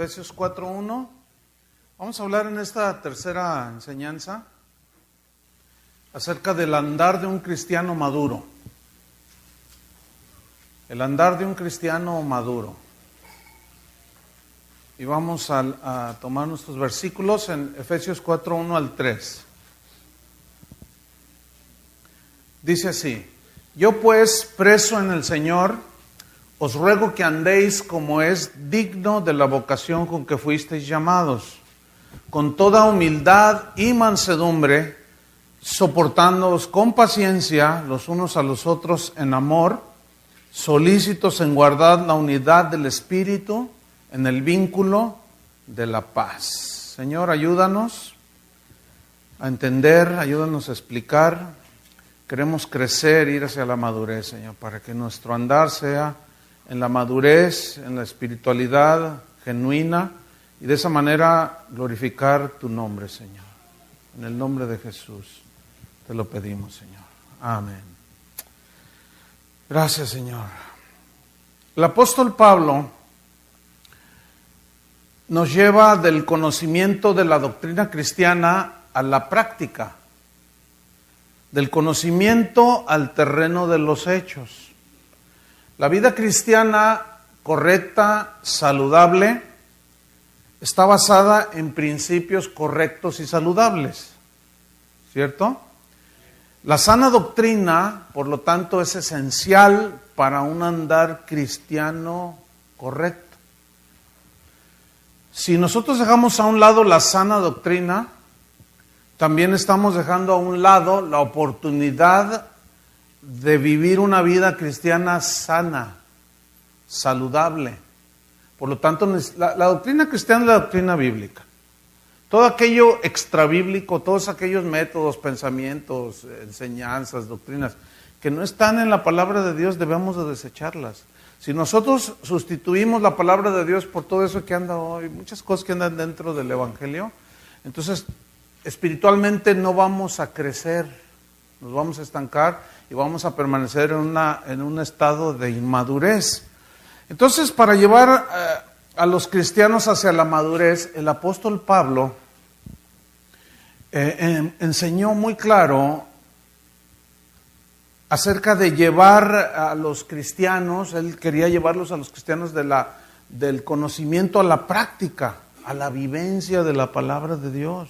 Efesios 4:1. Vamos a hablar en esta tercera enseñanza acerca del andar de un cristiano maduro. El andar de un cristiano maduro. Y vamos a tomar nuestros versículos en Efesios 4:1 al 3. Dice así: Yo pues, preso en el Señor, os ruego que andéis como es digno de la vocación con que fuisteis llamados, con toda humildad y mansedumbre, soportándoos con paciencia los unos a los otros en amor, solícitos en guardar la unidad del Espíritu en el vínculo de la paz. Señor, ayúdanos a entender, ayúdanos a explicar. Queremos crecer, ir hacia la madurez, Señor, para que nuestro andar sea en la madurez, en la espiritualidad genuina, y de esa manera glorificar tu nombre, Señor. En el nombre de Jesús te lo pedimos, Señor. Amén. Gracias, Señor. El apóstol Pablo nos lleva del conocimiento de la doctrina cristiana a la práctica, del conocimiento al terreno de los hechos. La vida cristiana correcta, saludable, está basada en principios correctos y saludables, ¿cierto? La sana doctrina, por lo tanto, es esencial para un andar cristiano correcto. Si nosotros dejamos a un lado la sana doctrina, también estamos dejando a un lado la oportunidad de vivir una vida cristiana sana, saludable. Por lo tanto, la doctrina cristiana es la doctrina bíblica. Todo aquello extrabíblico, todos aquellos métodos, pensamientos, enseñanzas, doctrinas que no están en la palabra de Dios, debemos de desecharlas. Si nosotros sustituimos la palabra de Dios por todo eso que anda hoy, muchas cosas que andan dentro del Evangelio, entonces espiritualmente no vamos a crecer, nos vamos a estancar y vamos a permanecer en un estado de inmadurez. Entonces, para llevar a los cristianos hacia la madurez, el apóstol Pablo enseñó muy claro acerca de llevar a los cristianos. Él quería llevarlos a los cristianos del conocimiento a la práctica, a la vivencia de la palabra de Dios.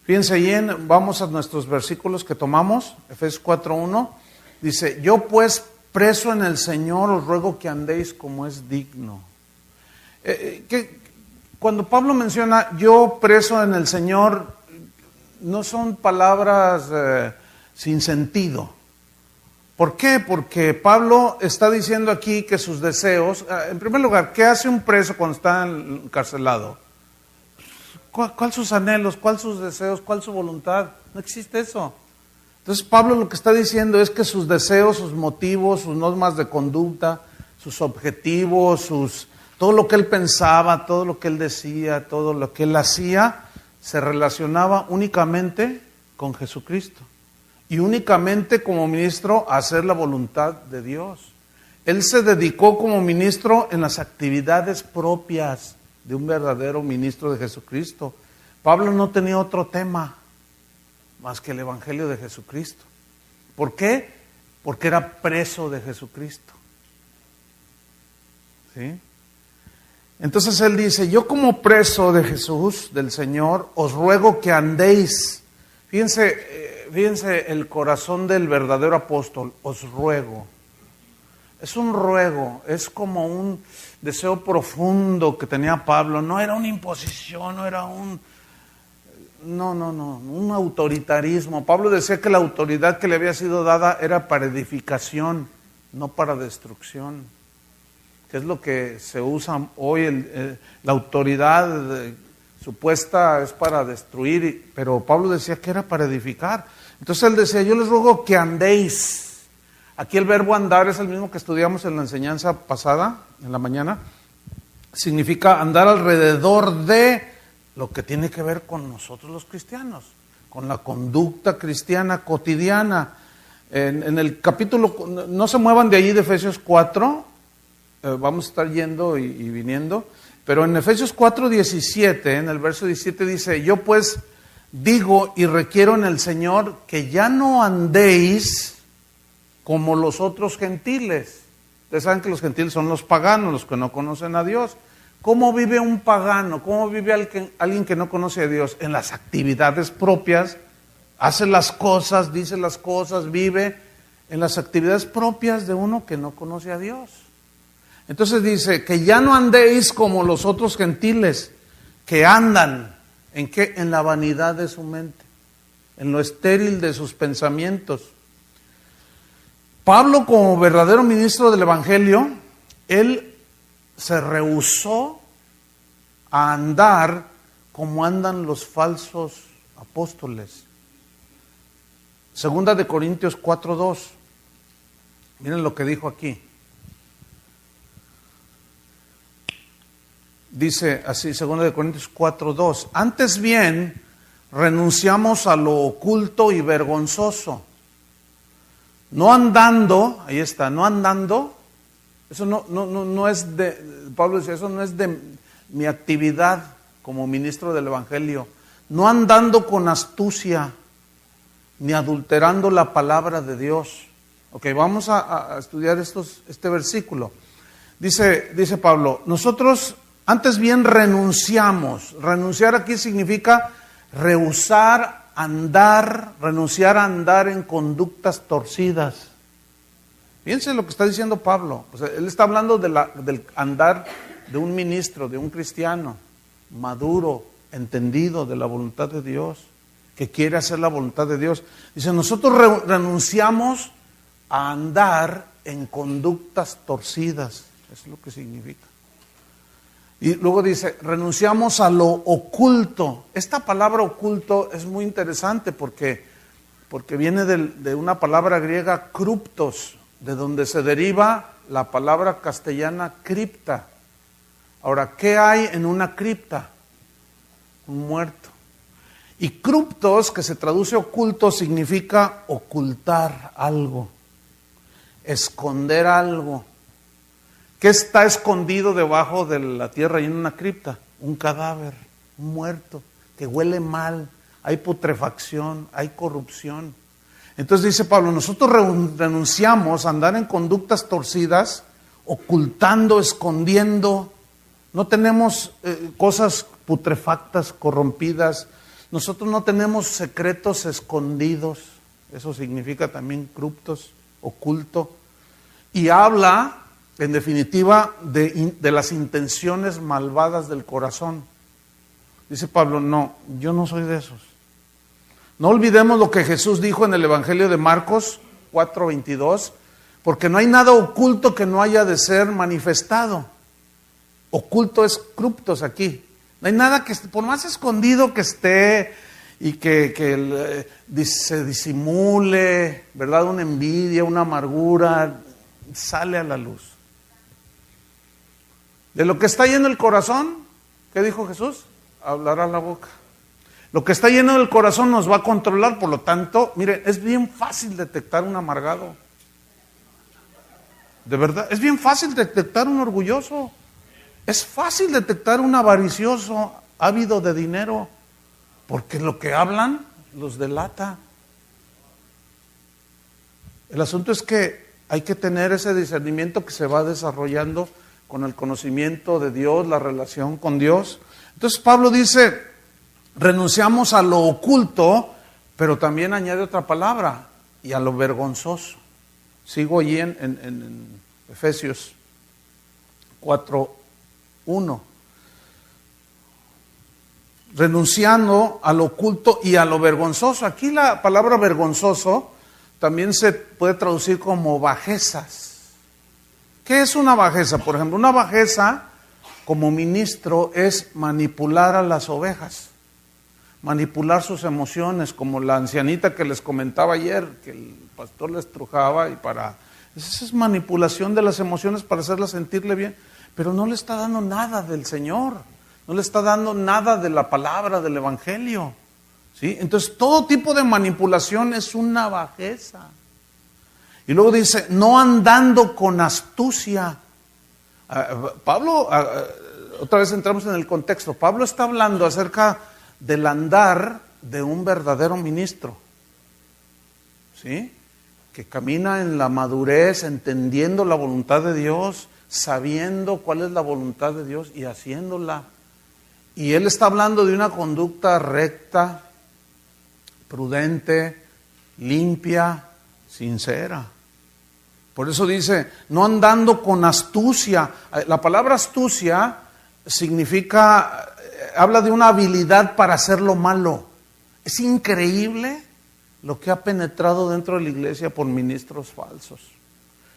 Fíjense bien, vamos a nuestros versículos que tomamos, Efesios 4:1, dice: Yo pues, preso en el Señor, os ruego que andéis como es digno. Cuando Pablo menciona yo preso en el Señor, no son palabras sin sentido. ¿Por qué? Porque Pablo está diciendo aquí que sus deseos, en primer lugar, ¿qué hace un preso cuando está encarcelado? ¿Cuál sus anhelos? ¿Cuál sus deseos? ¿Cuál su voluntad? No existe eso. Entonces Pablo lo que está diciendo es que sus deseos, sus motivos, sus normas de conducta, sus objetivos, todo lo que él pensaba, todo lo que él decía, todo lo que él hacía, se relacionaba únicamente con Jesucristo. Y únicamente como ministro a hacer la voluntad de Dios. Él se dedicó como ministro en las actividades propias de un verdadero ministro de Jesucristo. Pablo no tenía otro tema más que el Evangelio de Jesucristo. ¿Por qué? Porque era preso de Jesucristo. ¿Sí? Entonces él dice: yo como preso de Jesús, del Señor, os ruego que andéis. Fíjense el corazón del verdadero apóstol: os ruego. Es un ruego, es como un deseo profundo que tenía Pablo. No era una imposición, no era un autoritarismo. Pablo decía que la autoridad que le había sido dada era para edificación, no para destrucción. Que es lo que se usa hoy, la autoridad supuesta es para destruir, pero Pablo decía que era para edificar. Entonces él decía: yo les ruego que andéis. Aquí el verbo andar es el mismo que estudiamos en la enseñanza pasada, en la mañana. Significa andar alrededor de lo que tiene que ver con nosotros los cristianos, con la conducta cristiana cotidiana. En el capítulo, no se muevan de allí de Efesios 4, vamos a estar yendo y viniendo, pero en Efesios 4:17, en el verso 17 dice, yo pues digo y requiero en el Señor que ya no andéis como los otros gentiles. Ustedes saben que los gentiles son los paganos, los que no conocen a Dios. ¿Cómo vive un pagano? ¿Cómo vive alguien que no conoce a Dios? En las actividades propias, hace las cosas, dice las cosas, vive en las actividades propias de uno que no conoce a Dios. Entonces dice, que ya no andéis como los otros gentiles, que andan, ¿en qué? En la vanidad de su mente, en lo estéril de sus pensamientos. Pablo, como verdadero ministro del Evangelio, él se rehusó a andar como andan los falsos apóstoles. Segunda de Corintios 4:2. Miren lo que dijo aquí. Dice así, segunda de Corintios 4:2. Antes bien, renunciamos a lo oculto y vergonzoso. No andando, ahí está, no andando. Eso no es de, Pablo dice, eso no es de mi actividad como ministro del Evangelio. No andando con astucia, ni adulterando la palabra de Dios. Ok, vamos a estudiar este versículo. Dice Pablo, nosotros antes bien renunciamos. Renunciar aquí significa rehusar andar, renunciar a andar en conductas torcidas. Fíjense lo que está diciendo Pablo. O sea, él está hablando del andar de un ministro, de un cristiano maduro, entendido de la voluntad de Dios, que quiere hacer la voluntad de Dios. Dice, nosotros renunciamos a andar en conductas torcidas. Eso es lo que significa. Y luego dice, renunciamos a lo oculto. Esta palabra oculto es muy interesante porque viene de una palabra griega kruptos, de donde se deriva la palabra castellana cripta. Ahora, ¿qué hay en una cripta? Un muerto. Y kruptos, que se traduce oculto, significa ocultar algo, esconder algo. ¿Qué está escondido debajo de la tierra y en una cripta? Un cadáver, un muerto, que huele mal, hay putrefacción, hay corrupción. Entonces dice Pablo, nosotros renunciamos a andar en conductas torcidas, ocultando, escondiendo. No tenemos cosas putrefactas, corrompidas. Nosotros no tenemos secretos escondidos. Eso significa también cruptos, oculto. Y habla, en definitiva, de las intenciones malvadas del corazón. Dice Pablo, no, yo no soy de esos. No olvidemos lo que Jesús dijo en el Evangelio de Marcos 4:22, porque no hay nada oculto que no haya de ser manifestado. Oculto es cruptos aquí. No hay nada que, por más escondido que esté y que se disimule, ¿verdad? Una envidia, una amargura, sale a la luz. De lo que está lleno el corazón, ¿qué dijo Jesús? Hablará la boca. Lo que está lleno del corazón nos va a controlar, por lo tanto, miren, es bien fácil detectar un amargado. De verdad, es bien fácil detectar un orgulloso. Es fácil detectar un avaricioso, ávido de dinero, porque lo que hablan los delata. El asunto es que hay que tener ese discernimiento que se va desarrollando con el conocimiento de Dios, la relación con Dios. Entonces Pablo dice, renunciamos a lo oculto, pero también añade otra palabra, y a lo vergonzoso. Sigo allí en Efesios 4:1. Renunciando a lo oculto y a lo vergonzoso. Aquí la palabra vergonzoso también se puede traducir como bajezas. ¿Qué es una bajeza? Por ejemplo, una bajeza como ministro es manipular a las ovejas, manipular sus emociones, como la ancianita que les comentaba ayer, que el pastor les trujaba y esa es manipulación de las emociones para hacerlas sentirle bien, pero no le está dando nada del Señor, no le está dando nada de la palabra, del Evangelio, ¿sí? Entonces todo tipo de manipulación es una bajeza. Y luego dice, no andando con astucia. Pablo, otra vez entramos en el contexto, Pablo está hablando acerca del andar de un verdadero ministro, ¿sí? Que camina en la madurez, entendiendo la voluntad de Dios, sabiendo cuál es la voluntad de Dios y haciéndola. Y él está hablando de una conducta recta, prudente, limpia, sincera. Por eso dice, no andando con astucia. La palabra astucia significa, habla de una habilidad para hacer lo malo. Es increíble lo que ha penetrado dentro de la iglesia por ministros falsos.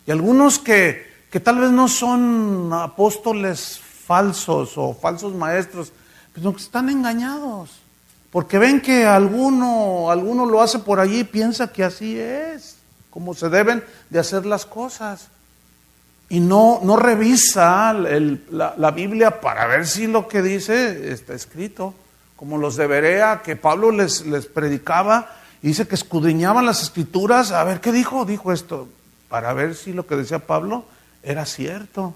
Y algunos que tal vez no son apóstoles falsos o falsos maestros, pero que están engañados. Porque ven que alguno lo hace por allí y piensa que así es, como se deben de hacer las cosas. Y no revisa la Biblia para ver si lo que dice está escrito. Como los de Berea, que Pablo les predicaba, y dice que escudriñaban las escrituras, a ver qué dijo esto, para ver si lo que decía Pablo era cierto.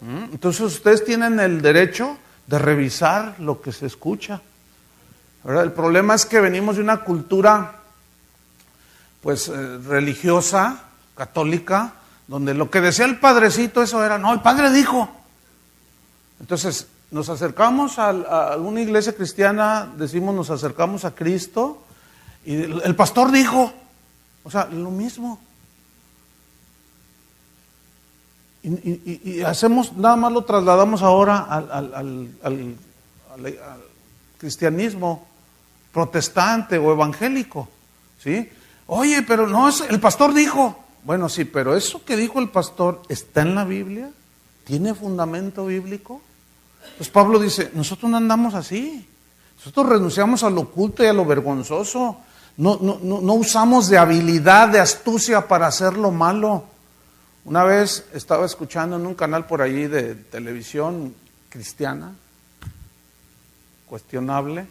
Entonces ustedes tienen el derecho de revisar lo que se escucha, ¿verdad? El problema es que venimos de una cultura pues religiosa, católica, donde lo que decía el padrecito, eso era, no, el padre dijo. Entonces nos acercamos a una iglesia cristiana, decimos nos acercamos a Cristo, y el pastor dijo, o sea, lo mismo. Y hacemos, nada más lo trasladamos ahora al cristianismo protestante o evangélico, ¿sí? Oye, pero no, el pastor dijo. Bueno, sí, pero eso que dijo el pastor, ¿está en la Biblia? ¿Tiene fundamento bíblico? Pues Pablo dice, nosotros no andamos así. Nosotros renunciamos a lo oculto y a lo vergonzoso. No usamos de habilidad, de astucia para hacer lo malo. Una vez estaba escuchando en un canal por allí de televisión cristiana, cuestionable,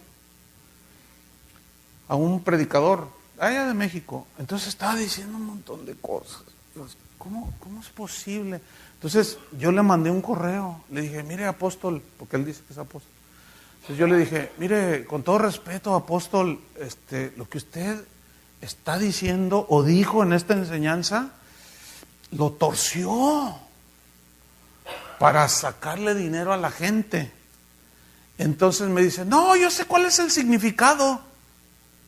a un predicador allá de México. Entonces estaba diciendo un montón de cosas. ¿Cómo es posible? Entonces yo le mandé un correo, le dije, mire apóstol, porque él dice que es apóstol. Entonces yo le dije, mire, con todo respeto apóstol, lo que usted está diciendo o dijo en esta enseñanza, lo torció para sacarle dinero a la gente. Entonces me dice, no, yo sé cuál es el significado.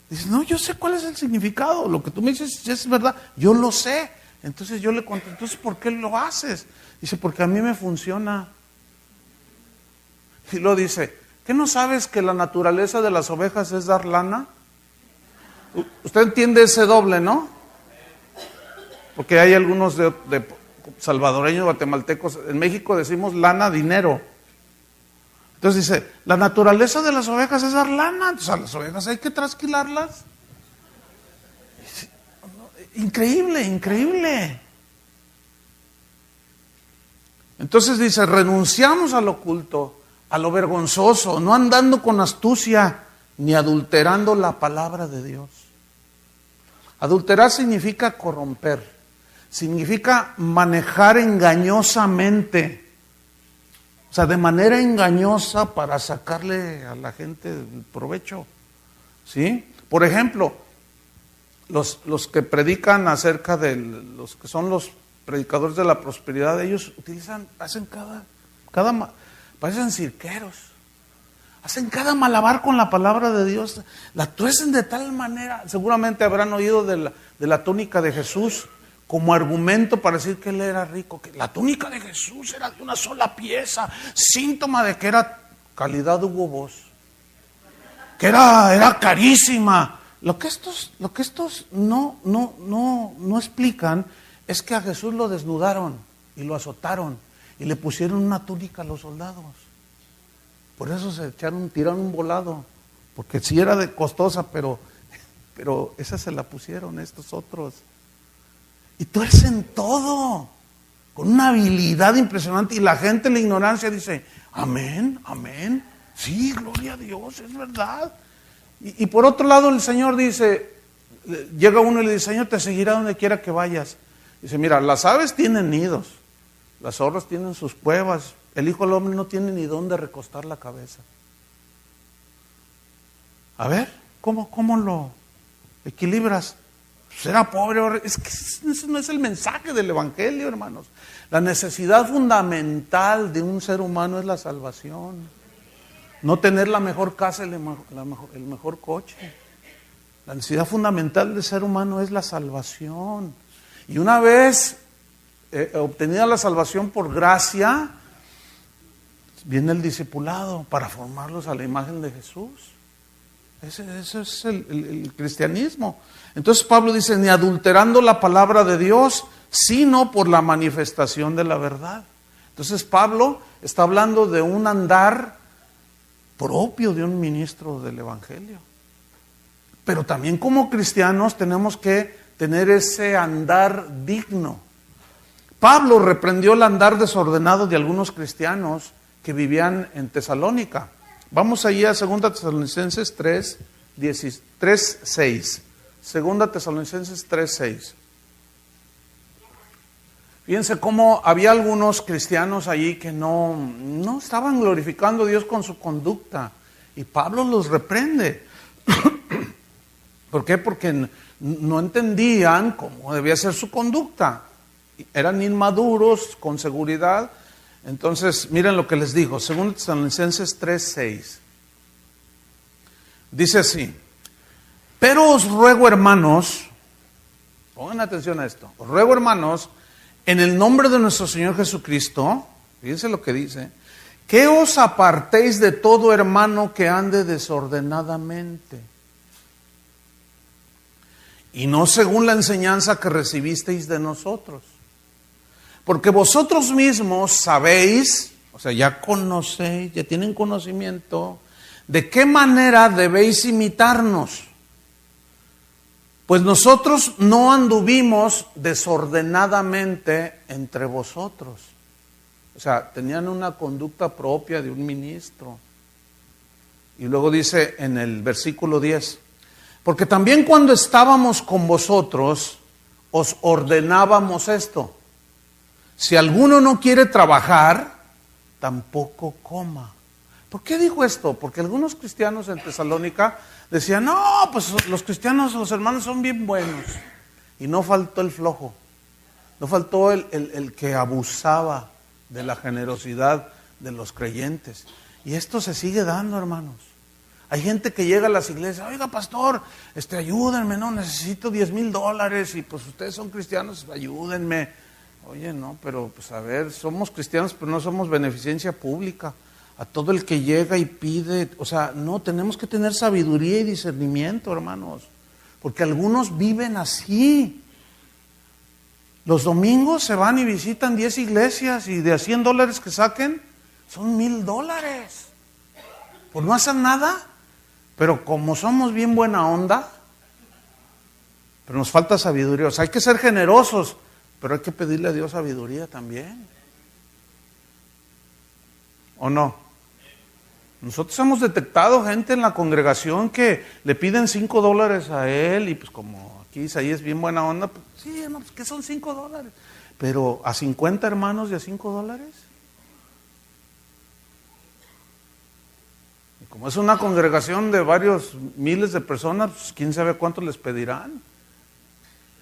Dice, no, yo sé cuál es el significado. Lo que tú me dices es verdad, yo lo sé. Entonces yo le conté, entonces ¿por qué lo haces? Dice, porque a mí me funciona. Y luego dice, ¿qué no sabes que la naturaleza de las ovejas es dar lana? Usted entiende ese doble, ¿no? Porque hay algunos de salvadoreños, guatemaltecos, en México decimos lana, dinero. Entonces dice, la naturaleza de las ovejas es dar lana, entonces a las ovejas hay que trasquilarlas. Increíble, increíble. Entonces dice, renunciamos al oculto, a lo vergonzoso, no andando con astucia, ni adulterando la palabra de Dios. Adulterar significa corromper. Significa manejar engañosamente, o sea, de manera engañosa para sacarle a la gente el provecho, ¿sí? Por ejemplo, los que predican acerca de los que son los predicadores de la prosperidad, ellos hacen parecen cirqueros, hacen cada malabar con la palabra de Dios, la tuercen de tal manera, seguramente habrán oído de la túnica de Jesús, como argumento para decir que él era rico, que la túnica de Jesús era de una sola pieza, síntoma de que era calidad Hugo Boss, que era carísima. Lo que estos no explican es que a Jesús lo desnudaron y lo azotaron y le pusieron una túnica a los soldados. Por eso tiraron un volado, porque sí era de costosa, pero esa se la pusieron estos otros. Y tuercen todo, con una habilidad impresionante, y la gente en la ignorancia dice, amén, amén, sí, gloria a Dios, es verdad. Y por otro lado el Señor dice, llega uno y le dice, Señor, te seguirá donde quiera que vayas. Dice, mira, las aves tienen nidos, las zorras tienen sus cuevas, el Hijo del Hombre no tiene ni dónde recostar la cabeza. A ver, ¿cómo lo equilibras? Será pobre, es que ese no es el mensaje del Evangelio, hermanos. La necesidad fundamental de un ser humano es la salvación. No tener la mejor casa, el mejor coche. La necesidad fundamental del ser humano es la salvación. Y una vez obtenida la salvación por gracia, viene el discipulado para formarlos a la imagen de Jesús. Ese es el cristianismo. Entonces Pablo dice, ni adulterando la palabra de Dios, sino por la manifestación de la verdad. Entonces Pablo está hablando de un andar propio de un ministro del Evangelio. Pero también como cristianos tenemos que tener ese andar digno. Pablo reprendió el andar desordenado de algunos cristianos que vivían en Tesalónica. Vamos allí a 2 Tesalonicenses 3:6. 2 Tesalonicenses 3:6. Fíjense cómo había algunos cristianos allí que no estaban glorificando a Dios con su conducta. Y Pablo los reprende. ¿Por qué? Porque no entendían cómo debía ser su conducta. Eran inmaduros, con seguridad. Entonces, miren lo que les digo, 2 Tesalonicenses 3:6. Dice así: pero os ruego, hermanos, pongan atención a esto, os ruego, hermanos, en el nombre de nuestro Señor Jesucristo, fíjense lo que dice, que os apartéis de todo hermano que ande desordenadamente, y no según la enseñanza que recibisteis de nosotros. Porque vosotros mismos sabéis, o sea, ya conocéis, ya tienen conocimiento, de qué manera debéis imitarnos. Pues nosotros no anduvimos desordenadamente entre vosotros. O sea, tenían una conducta propia de un ministro. Y luego dice en el versículo 10, porque también cuando estábamos con vosotros, os ordenábamos esto: si alguno no quiere trabajar, tampoco coma. ¿Por qué dijo esto? Porque algunos cristianos en Tesalónica decían, no, pues los cristianos, los hermanos son bien buenos. Y no faltó el flojo, no faltó el que abusaba de la generosidad de los creyentes. Y esto se sigue dando, hermanos. Hay gente que llega a las iglesias, oiga pastor, ayúdenme, no, necesito $10,000 y pues ustedes son cristianos, ayúdenme. Oye, no, pero pues a ver, somos cristianos, pero no somos beneficencia pública. A todo el que llega y pide, o sea, no, tenemos que tener sabiduría y discernimiento, hermanos, porque algunos viven así. Los domingos se van y visitan 10 iglesias y de a $100 que saquen, son $1,000. Pues no hacen nada, pero como somos bien buena onda, pero nos falta sabiduría. O sea, hay que ser generosos, pero hay que pedirle a Dios sabiduría también. ¿O no? Nosotros hemos detectado gente en la congregación que le piden $5 a él y pues como aquí Isaías es bien buena onda, pues sí, hermanos, ¿qué son $5? Pero a 50 hermanos de a $5. Y como es una congregación de varios miles de personas, pues quién sabe cuánto les pedirán.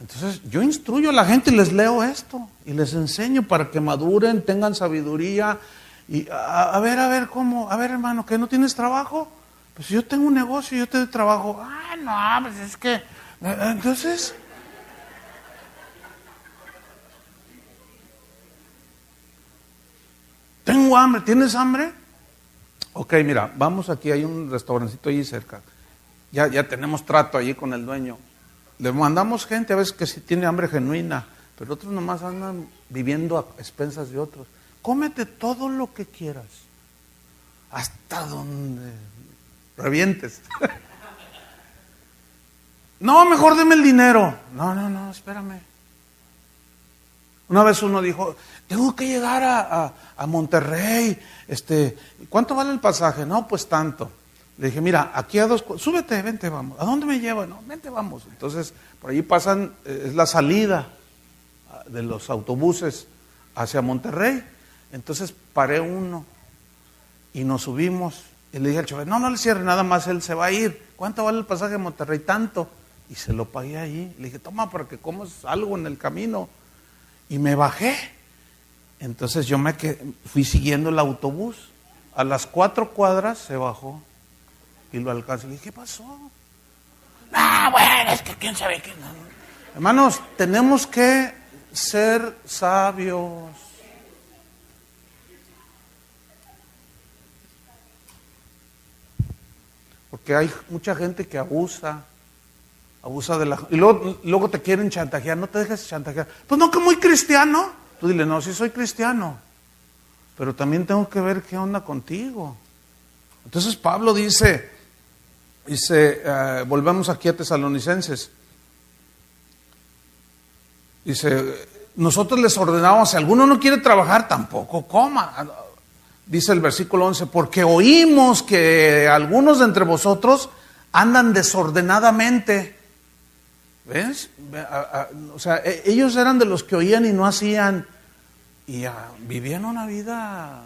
Entonces yo instruyo a la gente y les leo esto y les enseño para que maduren, tengan sabiduría. Y a ver, ¿cómo? A ver, hermano, ¿que no tienes trabajo? Pues yo tengo un negocio, yo te doy trabajo. Ah, no, pues es que... Entonces... tengo hambre, ¿tienes hambre? Ok, mira, vamos aquí, hay un restaurancito allí cerca. Ya tenemos trato allí con el dueño. Le mandamos gente a veces que sí tiene hambre genuina, pero otros nomás andan viviendo a expensas de otros. Cómete todo lo que quieras, hasta donde revientes. No, mejor deme el dinero. No, espérame. Una vez uno dijo, tengo que llegar a Monterrey, ¿cuánto vale el pasaje? No, pues tanto. Le dije, mira, aquí a súbete, vente, vamos. ¿A dónde me lleva? No, vente, vamos. Entonces, por allí pasan, es la salida de los autobuses hacia Monterrey. Entonces paré uno y nos subimos. Y le dije al chofer, no le cierre, nada más él se va a ir. ¿Cuánto vale el pasaje a Monterrey? Tanto. Y se lo pagué ahí. Le dije, toma para que comas algo en el camino. Y me bajé. Entonces yo fui siguiendo el autobús. A las 4 cuadras se bajó. Y lo alcancé. Le dije, ¿qué pasó? Bueno, es que quién sabe qué. No. Hermanos, tenemos que ser sabios. Porque hay mucha gente que abusa de la... Y luego te quieren chantajear, no te dejes chantajear. Pues no, que muy cristiano. Tú dile, no, sí soy cristiano, pero también tengo que ver qué onda contigo. Entonces Pablo dice, volvemos aquí a Tesalonicenses. Dice, nosotros les ordenamos, si alguno no quiere trabajar, tampoco coma. Dice el versículo 11, porque oímos que algunos de entre vosotros andan desordenadamente. ¿Ves? O sea, ellos eran de los que oían y no hacían, y vivían una vida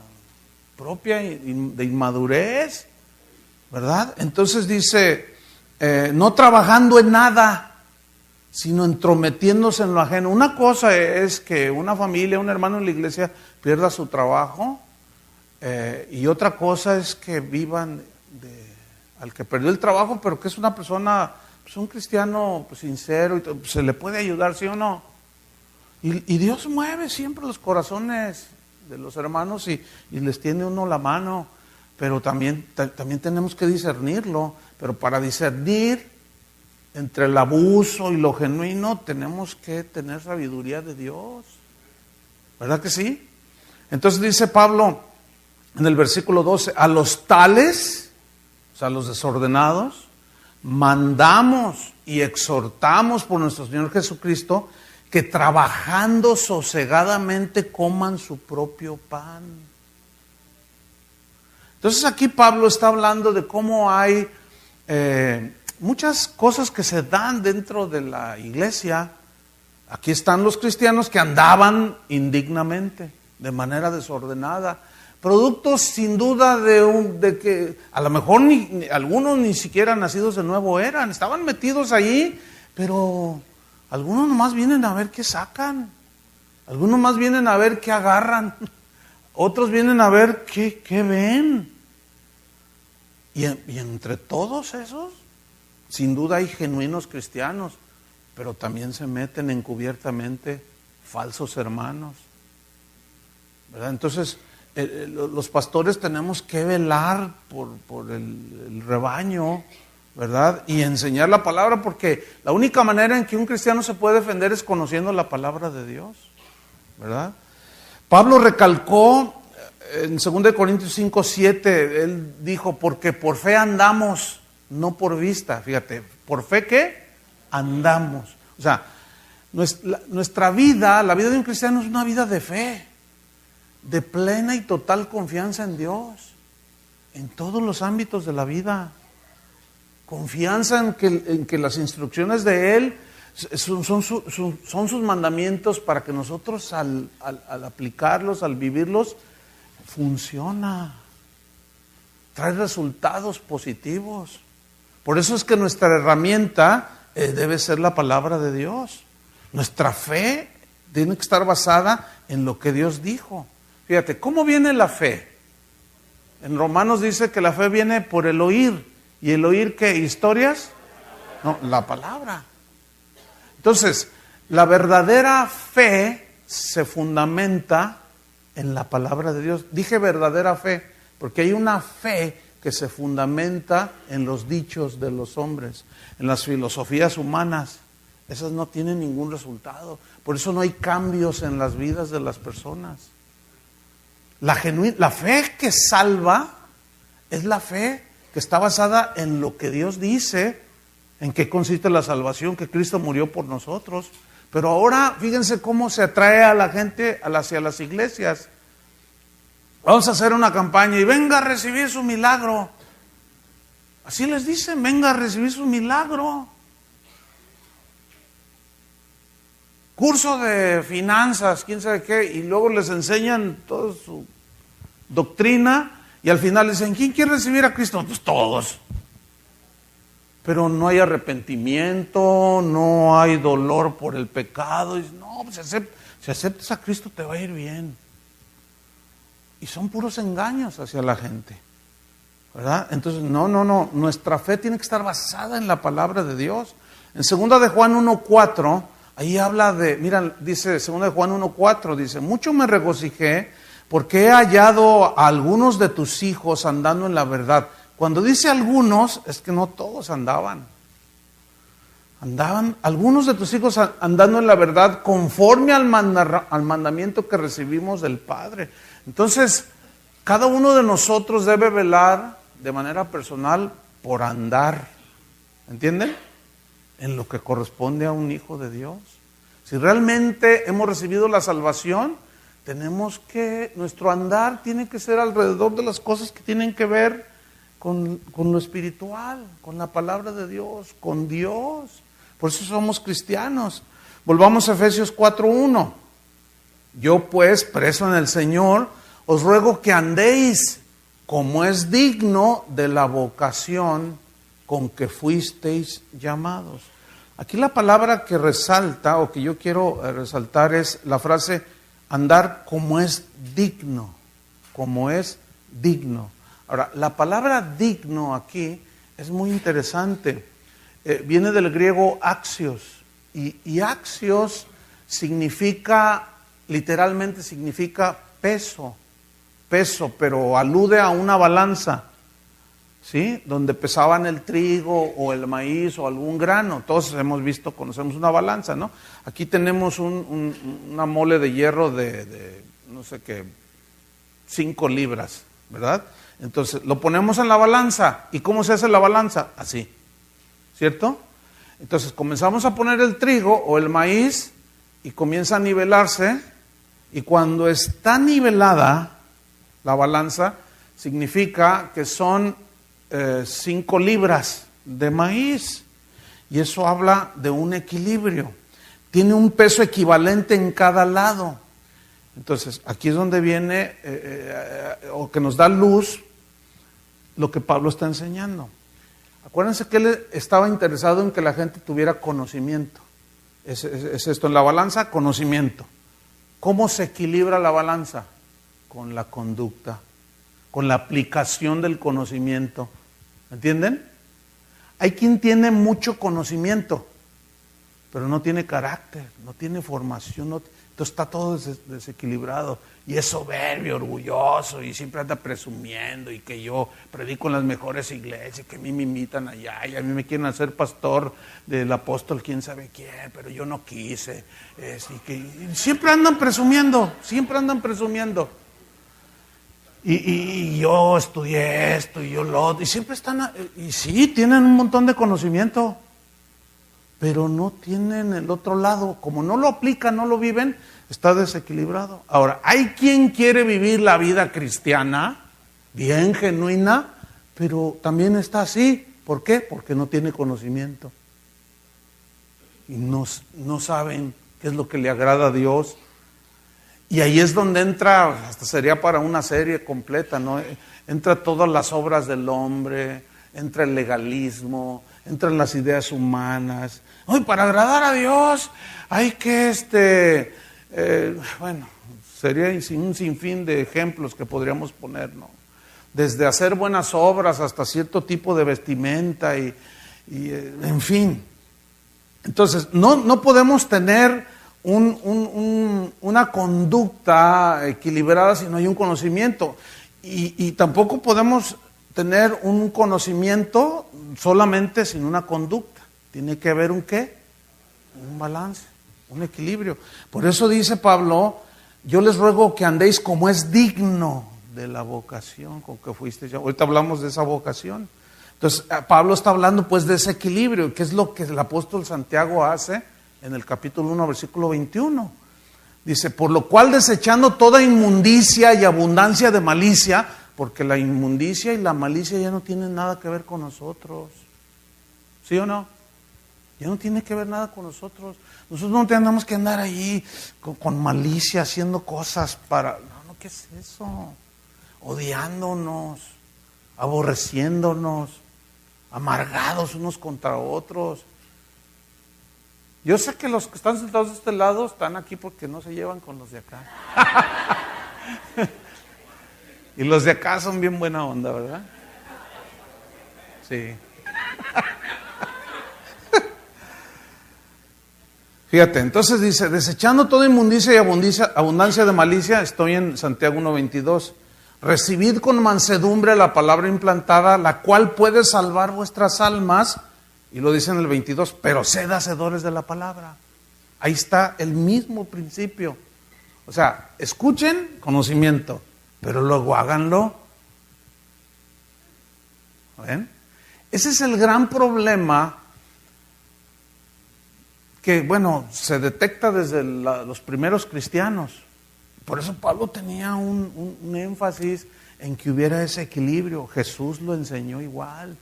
propia de inmadurez, ¿verdad? Entonces dice, no trabajando en nada, sino entrometiéndose en lo ajeno. Una cosa es que una familia, un hermano en la iglesia pierda su trabajo, y otra cosa es que vivan al que perdió el trabajo, pero que es una persona, pues un cristiano pues, sincero, y pues, se le puede ayudar, ¿sí o no? Y Dios mueve siempre los corazones de los hermanos y les tiende uno la mano, pero también tenemos que discernirlo. Pero para discernir entre el abuso y lo genuino tenemos que tener sabiduría de Dios, ¿verdad que sí? Entonces dice Pablo en el versículo 12, a los tales, o sea, los desordenados, mandamos y exhortamos por nuestro Señor Jesucristo que trabajando sosegadamente coman su propio pan. Entonces aquí Pablo está hablando de cómo hay muchas cosas que se dan dentro de la iglesia. Aquí están los cristianos que andaban indignamente, de manera desordenada, productos sin duda de que a lo mejor algunos ni siquiera nacidos de nuevo estaban metidos ahí, pero algunos nomás vienen a ver qué sacan, algunos más vienen a ver qué agarran, otros vienen a ver qué ven. Y entre todos esos, sin duda hay genuinos cristianos, pero también se meten encubiertamente falsos hermanos, ¿verdad? Entonces, los pastores tenemos que velar por el rebaño, ¿verdad? Y enseñar la palabra, porque la única manera en que un cristiano se puede defender es conociendo la palabra de Dios, ¿verdad? Pablo recalcó en 2 Corintios 5, 7, él dijo, porque por fe andamos, no por vista. Fíjate, ¿por fe qué? Andamos. O sea, nuestra vida, la vida de un cristiano es una vida de fe, de plena y total confianza en Dios, en todos los ámbitos de la vida. Confianza en que las instrucciones de Él son sus mandamientos, para que nosotros al aplicarlos, al vivirlos, funciona, trae resultados positivos. Por eso es que nuestra herramienta debe ser la palabra de Dios. Nuestra fe tiene que estar basada en lo que Dios dijo. Fíjate, ¿cómo viene la fe? En Romanos dice que la fe viene por el oír. ¿Y el oír qué? ¿Historias? No, la palabra. Entonces, la verdadera fe se fundamenta en la palabra de Dios. Dije verdadera fe, porque hay una fe que se fundamenta en los dichos de los hombres, en las filosofías humanas. Esas no tienen ningún resultado. Por eso no hay cambios en las vidas de las personas. La fe que salva es la fe que está basada en lo que Dios dice, en qué consiste la salvación, que Cristo murió por nosotros. Pero ahora fíjense cómo se atrae a la gente hacia las iglesias. Vamos a hacer una campaña y venga a recibir su milagro. Así les dicen, venga a recibir su milagro. curso de finanzas, quién sabe qué, y luego les enseñan toda su doctrina y al final dicen, ¿quién quiere recibir a Cristo? Pues todos. Pero no hay arrepentimiento, no hay dolor por el pecado. Y no, pues si aceptas a Cristo te va a ir bien. Y son puros engaños hacia la gente, ¿verdad? Entonces, no, nuestra fe tiene que estar basada en la palabra de Dios. En 2 de Juan 1:4, ahí habla de, mira, dice 2 de Juan 1:4, dice, mucho me regocijé porque he hallado a algunos de tus hijos andando en la verdad. Cuando dice algunos, es que no todos andaban. Andaban algunos de tus hijos andando en la verdad conforme al mandamiento que recibimos del Padre. Entonces, cada uno de nosotros debe velar de manera personal por andar, ¿entienden? En lo que corresponde a un hijo de Dios. Si realmente hemos recibido la salvación, nuestro andar tiene que ser alrededor de las cosas que tienen que ver con lo espiritual, con la palabra de Dios, con Dios. Por eso somos cristianos. Volvamos a Efesios 4:1. Yo pues, preso en el Señor, os ruego que andéis como es digno de la vocación con que fuisteis llamados. Aquí la palabra que resalta, o que yo quiero resaltar, es la frase andar como es digno, como es digno. Ahora, la palabra digno aquí es muy interesante. Viene del griego axios, y axios literalmente significa peso, pero alude a una balanza, ¿sí? Donde pesaban el trigo o el maíz o algún grano. Todos conocemos una balanza, ¿no? Aquí tenemos una mole de hierro de no sé qué, 5 libras, ¿verdad? Entonces lo ponemos en la balanza. ¿Y cómo se hace la balanza? Así, ¿cierto? Entonces comenzamos a poner el trigo o el maíz y comienza a nivelarse, y cuando está nivelada la balanza, significa que son 5 libras de maíz, y eso habla de un equilibrio. Tiene un peso equivalente en cada lado. Entonces, aquí es donde viene, o que nos da luz, lo que Pablo está enseñando. Acuérdense que él estaba interesado en que la gente tuviera conocimiento. Es esto en la balanza, conocimiento. ¿Cómo se equilibra la balanza? Con la conducta, con la aplicación del conocimiento. ¿Entienden? Hay quien tiene mucho conocimiento, pero no tiene carácter, no tiene formación, entonces está todo desequilibrado, y es soberbio, orgulloso, y siempre anda presumiendo, y que yo predico en las mejores iglesias, que a mí me invitan allá, y a mí me quieren hacer pastor del apóstol quién sabe quién, pero yo no quise. Y siempre andan presumiendo, Y yo estudié esto, y yo lo otro, y siempre están, y sí, tienen un montón de conocimiento, pero no tienen el otro lado. Como no lo aplican, no lo viven, está desequilibrado. Ahora, hay quien quiere vivir la vida cristiana, bien genuina, pero también está así. ¿Por qué? Porque no tiene conocimiento. Y no saben qué es lo que le agrada a Dios. Y ahí es donde entra, hasta sería para una serie completa, ¿no? Entra todas las obras del hombre, entra el legalismo, entran las ideas humanas. Hoy para agradar a Dios hay que, sería un sinfín de ejemplos que podríamos poner, ¿no? Desde hacer buenas obras hasta cierto tipo de vestimenta y en fin. Entonces, no podemos tener una conducta equilibrada si no hay un conocimiento, y tampoco podemos tener un conocimiento solamente sin una conducta. Tiene que haber un balance, un equilibrio. Por eso dice Pablo, yo les ruego que andéis como es digno de la vocación con que fuisteis. Ahorita hablamos de esa vocación. Entonces Pablo está hablando pues de ese equilibrio, que es lo que el apóstol Santiago hace en el capítulo 1, versículo 21. Dice, por lo cual desechando toda inmundicia y abundancia de malicia, porque la inmundicia y la malicia ya no tienen nada que ver con nosotros. ¿Sí o no? Ya no tiene que ver nada con nosotros. Nosotros no tenemos que andar ahí con malicia, haciendo cosas para... No, ¿qué es eso? Odiándonos, aborreciéndonos, amargados unos contra otros. Yo sé que los que están sentados de este lado están aquí porque no se llevan con los de acá. Y los de acá son bien buena onda, ¿verdad? Sí. Fíjate, entonces dice, desechando toda inmundicia y abundancia de malicia, estoy en Santiago 1:22, recibid con mansedumbre la palabra implantada, la cual puede salvar vuestras almas, y lo dice en el 22, pero sed hacedores de la palabra. Ahí está el mismo principio. O sea, escuchen conocimiento, pero luego háganlo. ¿Ven? Ese es el gran problema que, bueno, se detecta desde los primeros cristianos. Por eso Pablo tenía un énfasis en que hubiera ese equilibrio. Jesús lo enseñó igual.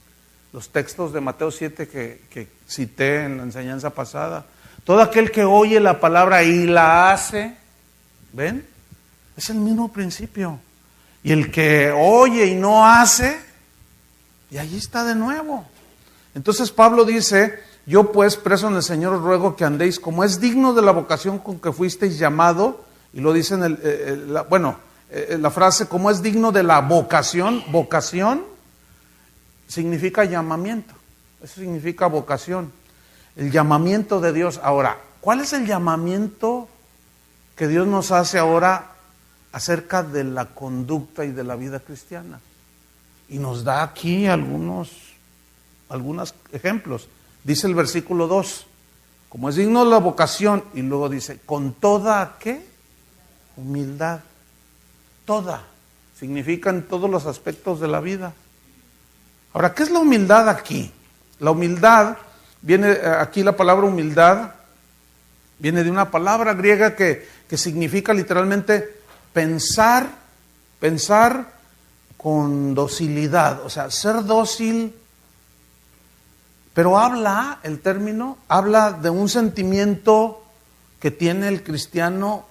Los textos de Mateo 7 que cité en la enseñanza pasada. Todo aquel que oye la palabra y la hace, ¿ven? Es el mismo principio. Y el que oye y no hace, y allí está de nuevo. Entonces Pablo dice, yo pues, preso en el Señor, os ruego que andéis como es digno de la vocación con que fuisteis llamado, y lo dice en la frase, como es digno de la vocación. Vocación significa llamamiento, eso significa vocación, el llamamiento de Dios. Ahora, ¿cuál es el llamamiento que Dios nos hace ahora acerca de la conducta y de la vida cristiana? Y nos da aquí algunos ejemplos. Dice el versículo 2, como es digno de la vocación, y luego dice, con toda, ¿qué? Humildad. Toda. Significa en todos los aspectos de la vida. Ahora, ¿qué es la humildad aquí? La humildad, aquí la palabra humildad, viene de una palabra griega que significa literalmente pensar con docilidad, o sea, ser dócil. Pero el término habla de un sentimiento que tiene el cristiano,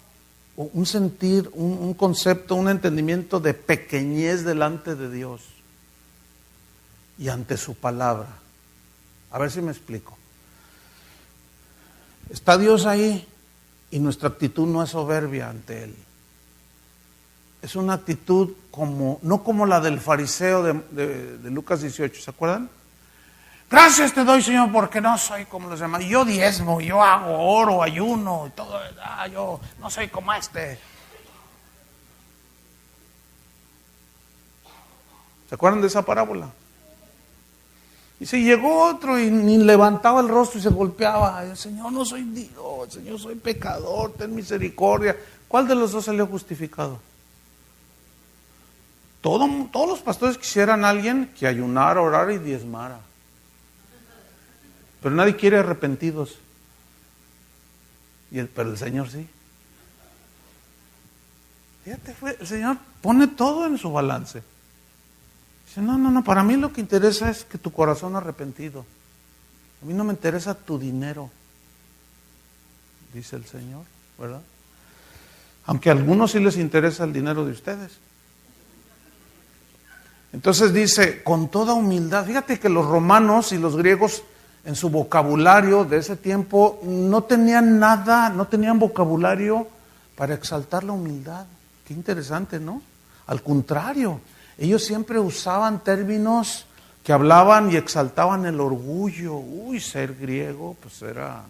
un sentir, un concepto, un entendimiento de pequeñez delante de Dios y ante su palabra. A ver si me explico. Está Dios ahí y nuestra actitud no es soberbia ante Él. Es una actitud no como la del fariseo de Lucas 18, ¿se acuerdan? Gracias te doy, Señor, porque no soy como los demás. Yo diezmo, yo hago oro, ayuno, y todo. Yo no soy como este. ¿Se acuerdan de esa parábola? Y si llegó otro y ni levantaba el rostro y se golpeaba. Señor, no soy Dios, Señor, soy pecador, ten misericordia. ¿Cuál de los dos salió justificado? Todos los pastores quisieran a alguien que ayunara, orara y diezmara. Pero nadie quiere arrepentidos. Pero el Señor sí. Fíjate, el Señor pone todo en su balance. Dice, no, para mí lo que interesa es que tu corazón arrepentido. A mí no me interesa tu dinero, dice el Señor, ¿verdad? Aunque a algunos sí les interesa el dinero de ustedes. Entonces dice, con toda humildad. Fíjate que los romanos y los griegos en su vocabulario de ese tiempo no tenían vocabulario para exaltar la humildad. Qué interesante, ¿no? Al contrario, ellos siempre usaban términos que hablaban y exaltaban el orgullo. Ser griego, pues era...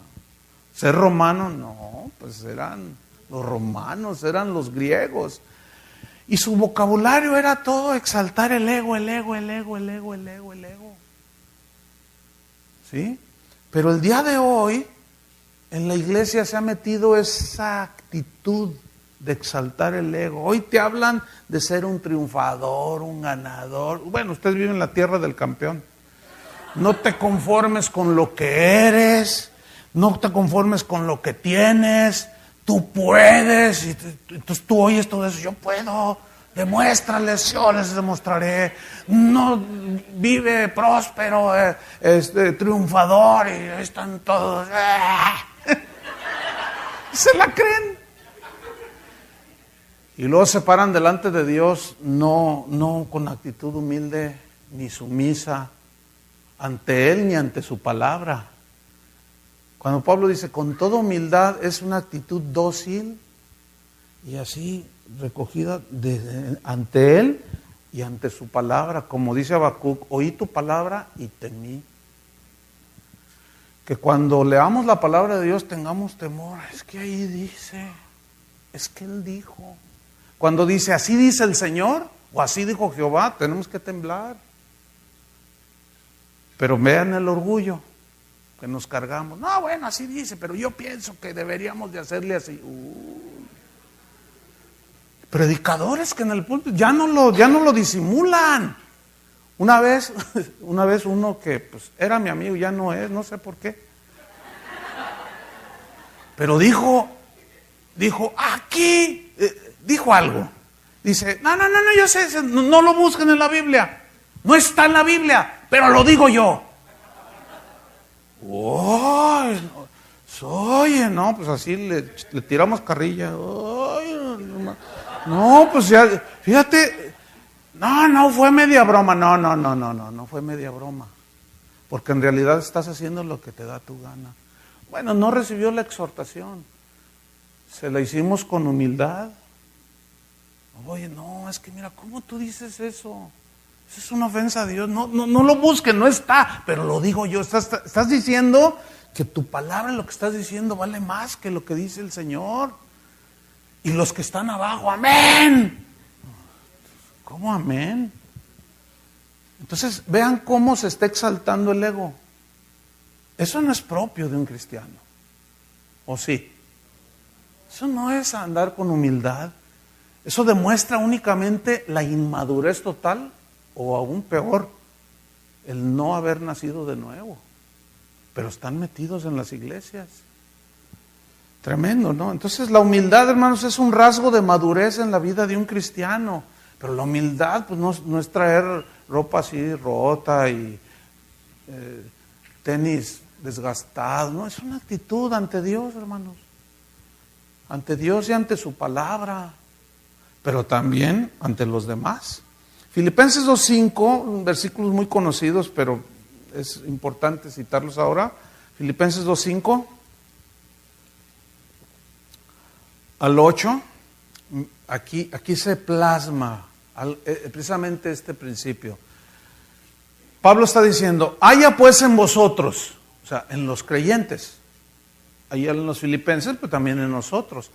Ser romano, no, pues eran los romanos, eran los griegos. Y su vocabulario era todo exaltar el ego. ¿Sí? Pero el día de hoy, en la iglesia se ha metido esa actitud de exaltar el ego. Hoy te hablan de ser un triunfador, un ganador. Bueno, ustedes viven en la tierra del campeón. No te conformes con lo que eres, no te conformes con lo que tienes, tú puedes. Y entonces tú oyes todo eso, yo puedo, Demuéstrales, yo les demostraré. No vive próspero, triunfador, y ahí están todos. Se la creen. Y luego se paran delante de Dios, no con actitud humilde ni sumisa ante Él ni ante su palabra. Cuando Pablo dice con toda humildad, es una actitud dócil y así recogida ante Él y ante su palabra. Como dice Habacuc, oí tu palabra y temí. Que cuando leamos la palabra de Dios tengamos temor. Es que ahí dice, es que Él dijo. Cuando dice, así dice el Señor, o así dijo Jehová, tenemos que temblar. Pero vean el orgullo que nos cargamos. No, bueno, así dice, pero yo pienso que deberíamos de hacerle así. Predicadores que en el púlpito ya no lo disimulan. Una vez uno que pues era mi amigo, ya no es, no sé por qué. Pero dijo aquí, dijo algo. Dice, no, yo sé, no lo busquen en la Biblia. No está en la Biblia, pero lo digo yo. Oye, no, pues así le tiramos carrilla. No, pues ya, fíjate, no fue media broma, no fue media broma, porque en realidad estás haciendo lo que te da tu gana. Bueno, no recibió la exhortación, se la hicimos con humildad. Oye, no, es que mira, ¿cómo tú dices eso? Eso es una ofensa a Dios, no lo busquen, no está, pero lo digo yo, estás diciendo que tu palabra, lo que estás diciendo vale más que lo que dice el Señor. Y los que están abajo, amén. ¿Cómo amén? Entonces, vean cómo se está exaltando el ego. Eso no es propio de un cristiano. ¿O sí? Eso no es andar con humildad. Eso demuestra únicamente la inmadurez total, o aún peor, el no haber nacido de nuevo. Pero están metidos en las iglesias. Tremendo, ¿no? Entonces la humildad, hermanos, es un rasgo de madurez en la vida de un cristiano. Pero la humildad pues no es traer ropa así rota y tenis desgastado. No, es una actitud ante Dios, hermanos. Ante Dios y ante su palabra. Pero también ante los demás. Filipenses 2:5, versículos muy conocidos, pero es importante citarlos ahora. Filipenses 2:5 al 8, aquí se plasma precisamente este principio. Pablo está diciendo, haya pues en vosotros, o sea, en los creyentes, ahí en los filipenses, pero también en nosotros,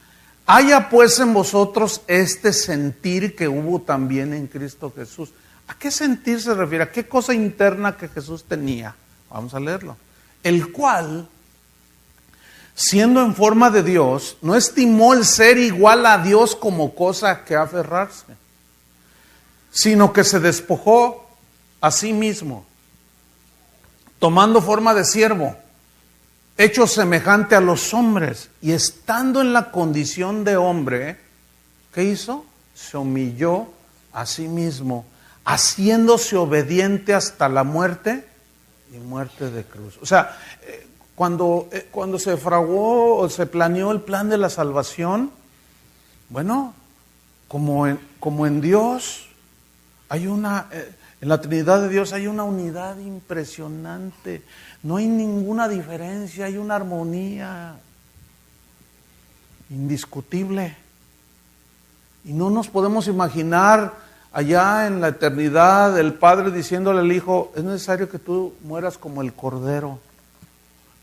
haya pues en vosotros este sentir que hubo también en Cristo Jesús. ¿A qué sentir se refiere? ¿A qué cosa interna que Jesús tenía? Vamos a leerlo. El cual, siendo en forma de Dios, no estimó el ser igual a Dios como cosa que aferrarse, sino que se despojó a sí mismo, tomando forma de siervo, hecho semejante a los hombres, y estando en la condición de hombre, ¿qué hizo? Se humilló a sí mismo, haciéndose obediente hasta la muerte y muerte de cruz. O sea, cuando se fraguó o se planeó el plan de la salvación, bueno, como en Dios hay en la Trinidad de Dios hay una unidad impresionante, no hay ninguna diferencia, hay una armonía indiscutible. Y no nos podemos imaginar allá en la eternidad el Padre diciéndole al Hijo, es necesario que tú mueras como el Cordero.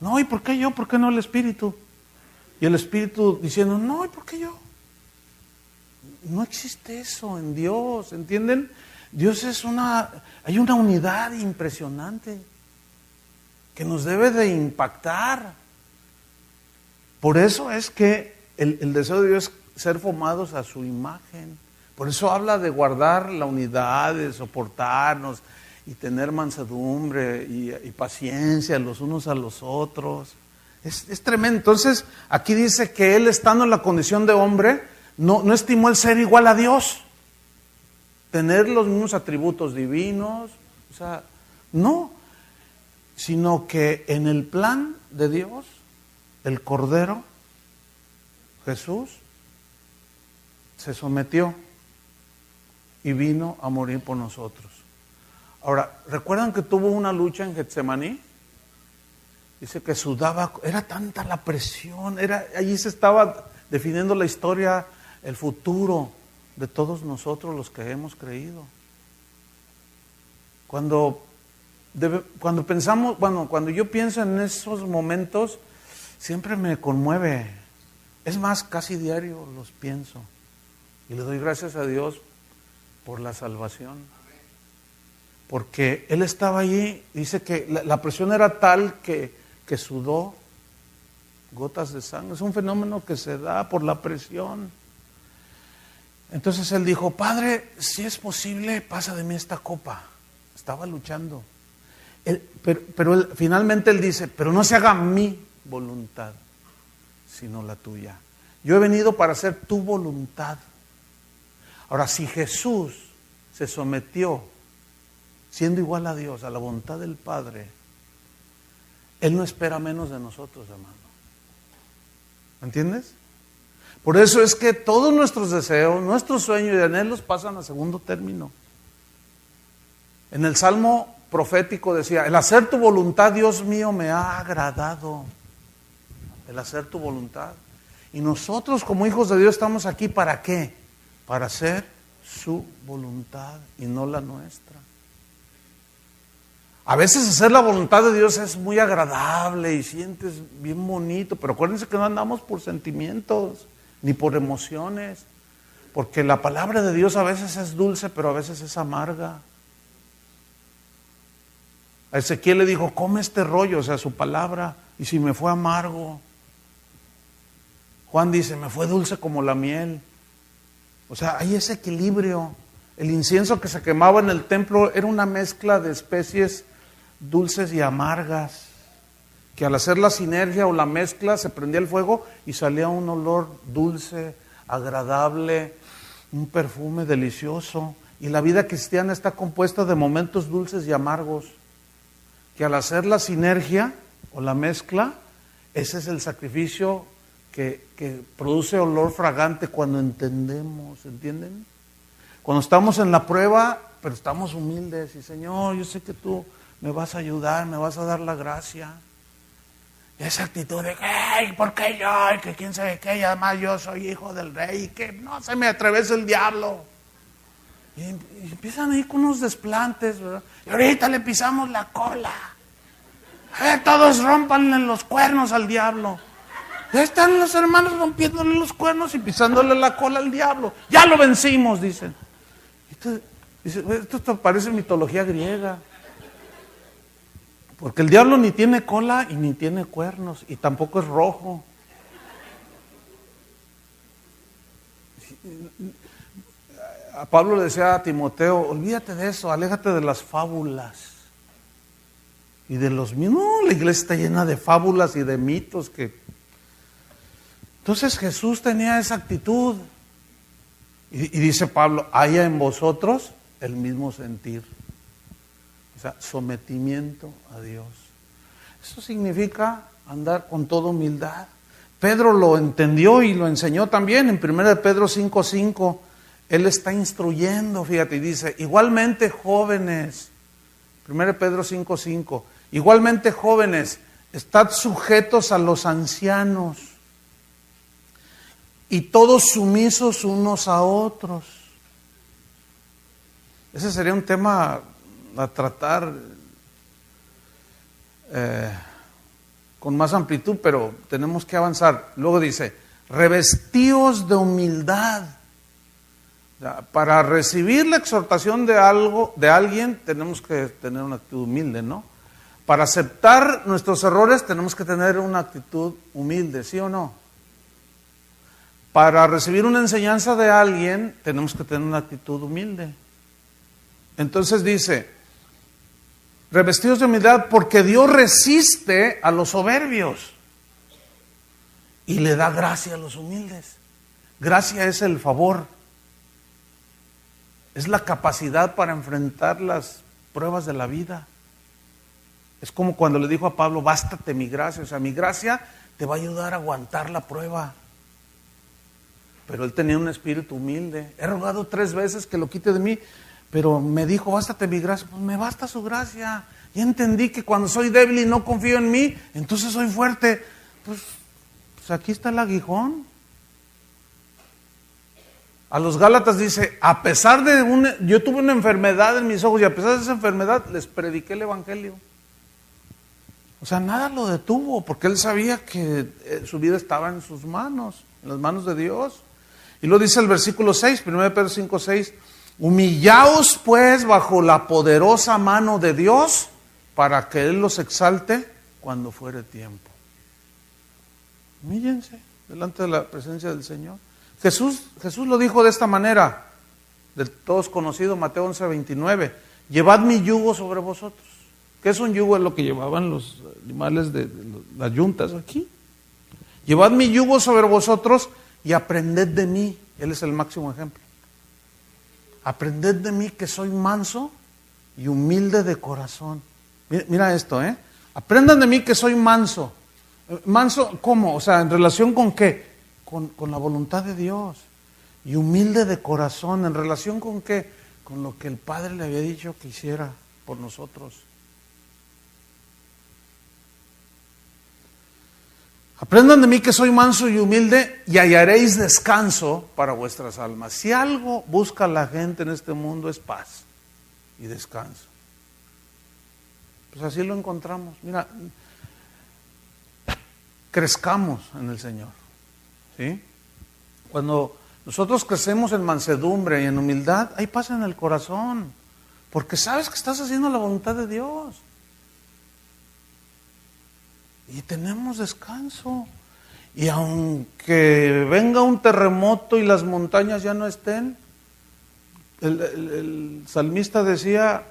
No, ¿y por qué yo? ¿Por qué no el Espíritu? Y el Espíritu diciendo, no, ¿y por qué yo? No existe eso en Dios, ¿entienden? Dios hay una unidad impresionante que nos debe de impactar. Por eso es que el deseo de Dios es ser formados a su imagen. Por eso habla de guardar la unidad, de soportarnos y tener mansedumbre y paciencia los unos a los otros. Es tremendo. Entonces, aquí dice que él, estando en la condición de hombre, no estimó el ser igual a Dios. tener los mismos atributos divinos, o sea, no, sino que en el plan de Dios, el Cordero, Jesús, se sometió y vino a morir por nosotros. Ahora, ¿recuerdan que tuvo una lucha en Getsemaní? Dice que sudaba, era tanta la presión, allí se estaba definiendo la historia, el futuro de todos nosotros los que hemos creído. Cuando pensamos, cuando yo pienso en esos momentos, siempre me conmueve. Es más, casi diario los pienso. Y le doy gracias a Dios por la salvación. Porque Él estaba allí, dice que la presión era tal que sudó gotas de sangre. Es un fenómeno que se da por la presión. Entonces Él dijo, Padre, si es posible, pasa de mí esta copa. Estaba luchando. Pero finalmente Él dice, pero no se haga mi voluntad, sino la tuya. Yo he venido para hacer tu voluntad. Ahora, si Jesús se sometió, siendo igual a Dios, a la voluntad del Padre, Él no espera menos de nosotros, hermano. ¿Me entiendes? Por eso es que todos nuestros deseos, nuestros sueños y anhelos pasan a segundo término. En el Salmo profético decía, el hacer tu voluntad, Dios mío, me ha agradado. El hacer tu voluntad. Y nosotros como hijos de Dios estamos aquí ¿para qué? Para hacer su voluntad y no la nuestra. A veces hacer la voluntad de Dios es muy agradable y sientes bien bonito, pero acuérdense que no andamos por sentimientos ni por emociones, porque la palabra de Dios a veces es dulce, pero a veces es amarga. A Ezequiel le dijo, come este rollo, o sea, su palabra, y si me fue amargo. Juan dice, me fue dulce como la miel. O sea, hay ese equilibrio. El incienso que se quemaba en el templo era una mezcla de especies dulces y amargas, que al hacer la sinergia o la mezcla se prendía el fuego y salía un olor dulce, agradable, un perfume delicioso. Y la vida cristiana está compuesta de momentos dulces y amargos, que al hacer la sinergia o la mezcla, ese es el sacrificio que produce olor fragante cuando entendemos, ¿entienden? Cuando estamos en la prueba, pero estamos humildes y Señor, yo sé que tú me vas a ayudar, me vas a dar la gracia. Y esa actitud de, hey, ¿por qué yo? Y que quién sabe qué, y además yo soy hijo del rey, y que no se me atraviesa el diablo. Y empiezan a ir con unos desplantes, ¿verdad? Y ahorita le pisamos la cola. Todos rómpanle los cuernos al diablo. Ya están los hermanos rompiéndole los cuernos y pisándole la cola al diablo. Ya lo vencimos, dicen. Esto parece mitología griega. Porque el diablo ni tiene cola y ni tiene cuernos y tampoco es rojo. A Pablo le decía a Timoteo, olvídate de eso, aléjate de las fábulas y de los mitos. No, la iglesia está llena de fábulas y de mitos que... Entonces Jesús tenía esa actitud y dice Pablo, haya en vosotros el mismo sentir. O sea, sometimiento a Dios. Eso significa andar con toda humildad. Pedro lo entendió y lo enseñó también en 1 Pedro 5:5. Él está instruyendo, fíjate, y dice, igualmente jóvenes, 1 Pedro 5:5, igualmente jóvenes, estad sujetos a los ancianos y todos sumisos unos a otros. Ese sería un tema a tratar con más amplitud, pero tenemos que avanzar. Luego dice, revestíos de humildad. O sea, para recibir la exhortación de alguien, tenemos que tener una actitud humilde, ¿no? Para aceptar nuestros errores, tenemos que tener una actitud humilde, ¿sí o no? Para recibir una enseñanza de alguien, tenemos que tener una actitud humilde. Entonces dice, revestidos de humildad, porque Dios resiste a los soberbios y le da gracia a los humildes. Gracia es el favor. es la capacidad para enfrentar las pruebas de la vida. Es como cuando le dijo a Pablo, bástate mi gracia. O sea, mi gracia te va a ayudar a aguantar la prueba. Pero él tenía un espíritu humilde. He rogado 3 veces que lo quite de mí, pero me dijo, bástate mi gracia. Pues me basta su gracia. Y entendí que cuando soy débil y no confío en mí, entonces soy fuerte. Pues aquí está el aguijón. A los Gálatas dice, a pesar de yo tuve una enfermedad en mis ojos y a pesar de esa enfermedad les prediqué el evangelio. O sea, nada lo detuvo porque él sabía que su vida estaba en sus manos, en las manos de Dios. Y lo dice el versículo 6, 1 Pedro 5, 6, humillaos pues bajo la poderosa mano de Dios para que Él los exalte cuando fuere tiempo. Humíllense delante de la presencia del Señor. Jesús lo dijo de esta manera, de todos conocido, Mateo 11, 29, llevad mi yugo sobre vosotros. ¿Qué es un yugo? Es lo que llevaban los animales de las yuntas aquí. Llevad mi yugo sobre vosotros y aprended de mí. Él es el máximo ejemplo. Aprended de mí que soy manso y humilde de corazón. Mira esto, aprendan de mí que soy manso. ¿Manso cómo? O sea, ¿en relación con qué? Con la voluntad de Dios. Y humilde de corazón. ¿En relación con qué? Con lo que el Padre le había dicho que hiciera por nosotros. Aprendan de mí que soy manso y humilde y hallaréis descanso para vuestras almas. Si algo busca la gente en este mundo es paz y descanso. Pues así lo encontramos. Mira, crezcamos en el Señor. ¿Sí? Cuando nosotros crecemos en mansedumbre y en humildad, hay paz en el corazón. Porque sabes que estás haciendo la voluntad de Dios. Y tenemos descanso. Y aunque venga un terremoto y las montañas ya no estén, el salmista decía,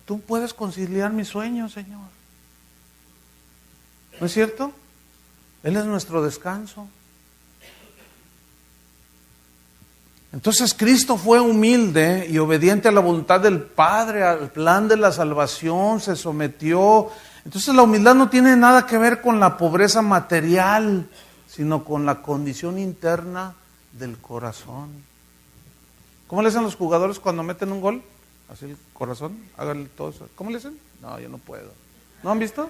tú puedes conciliar mis sueños, Señor. ¿No es cierto? Él es nuestro descanso. Entonces Cristo fue humilde y obediente a la voluntad del Padre, al plan de la salvación, se sometió. Entonces la humildad no tiene nada que ver con la pobreza material, sino con la condición interna del corazón. ¿Cómo le hacen los jugadores cuando meten un gol? Así el corazón, háganle todo eso. ¿Cómo le hacen? No, yo no puedo. ¿No han visto?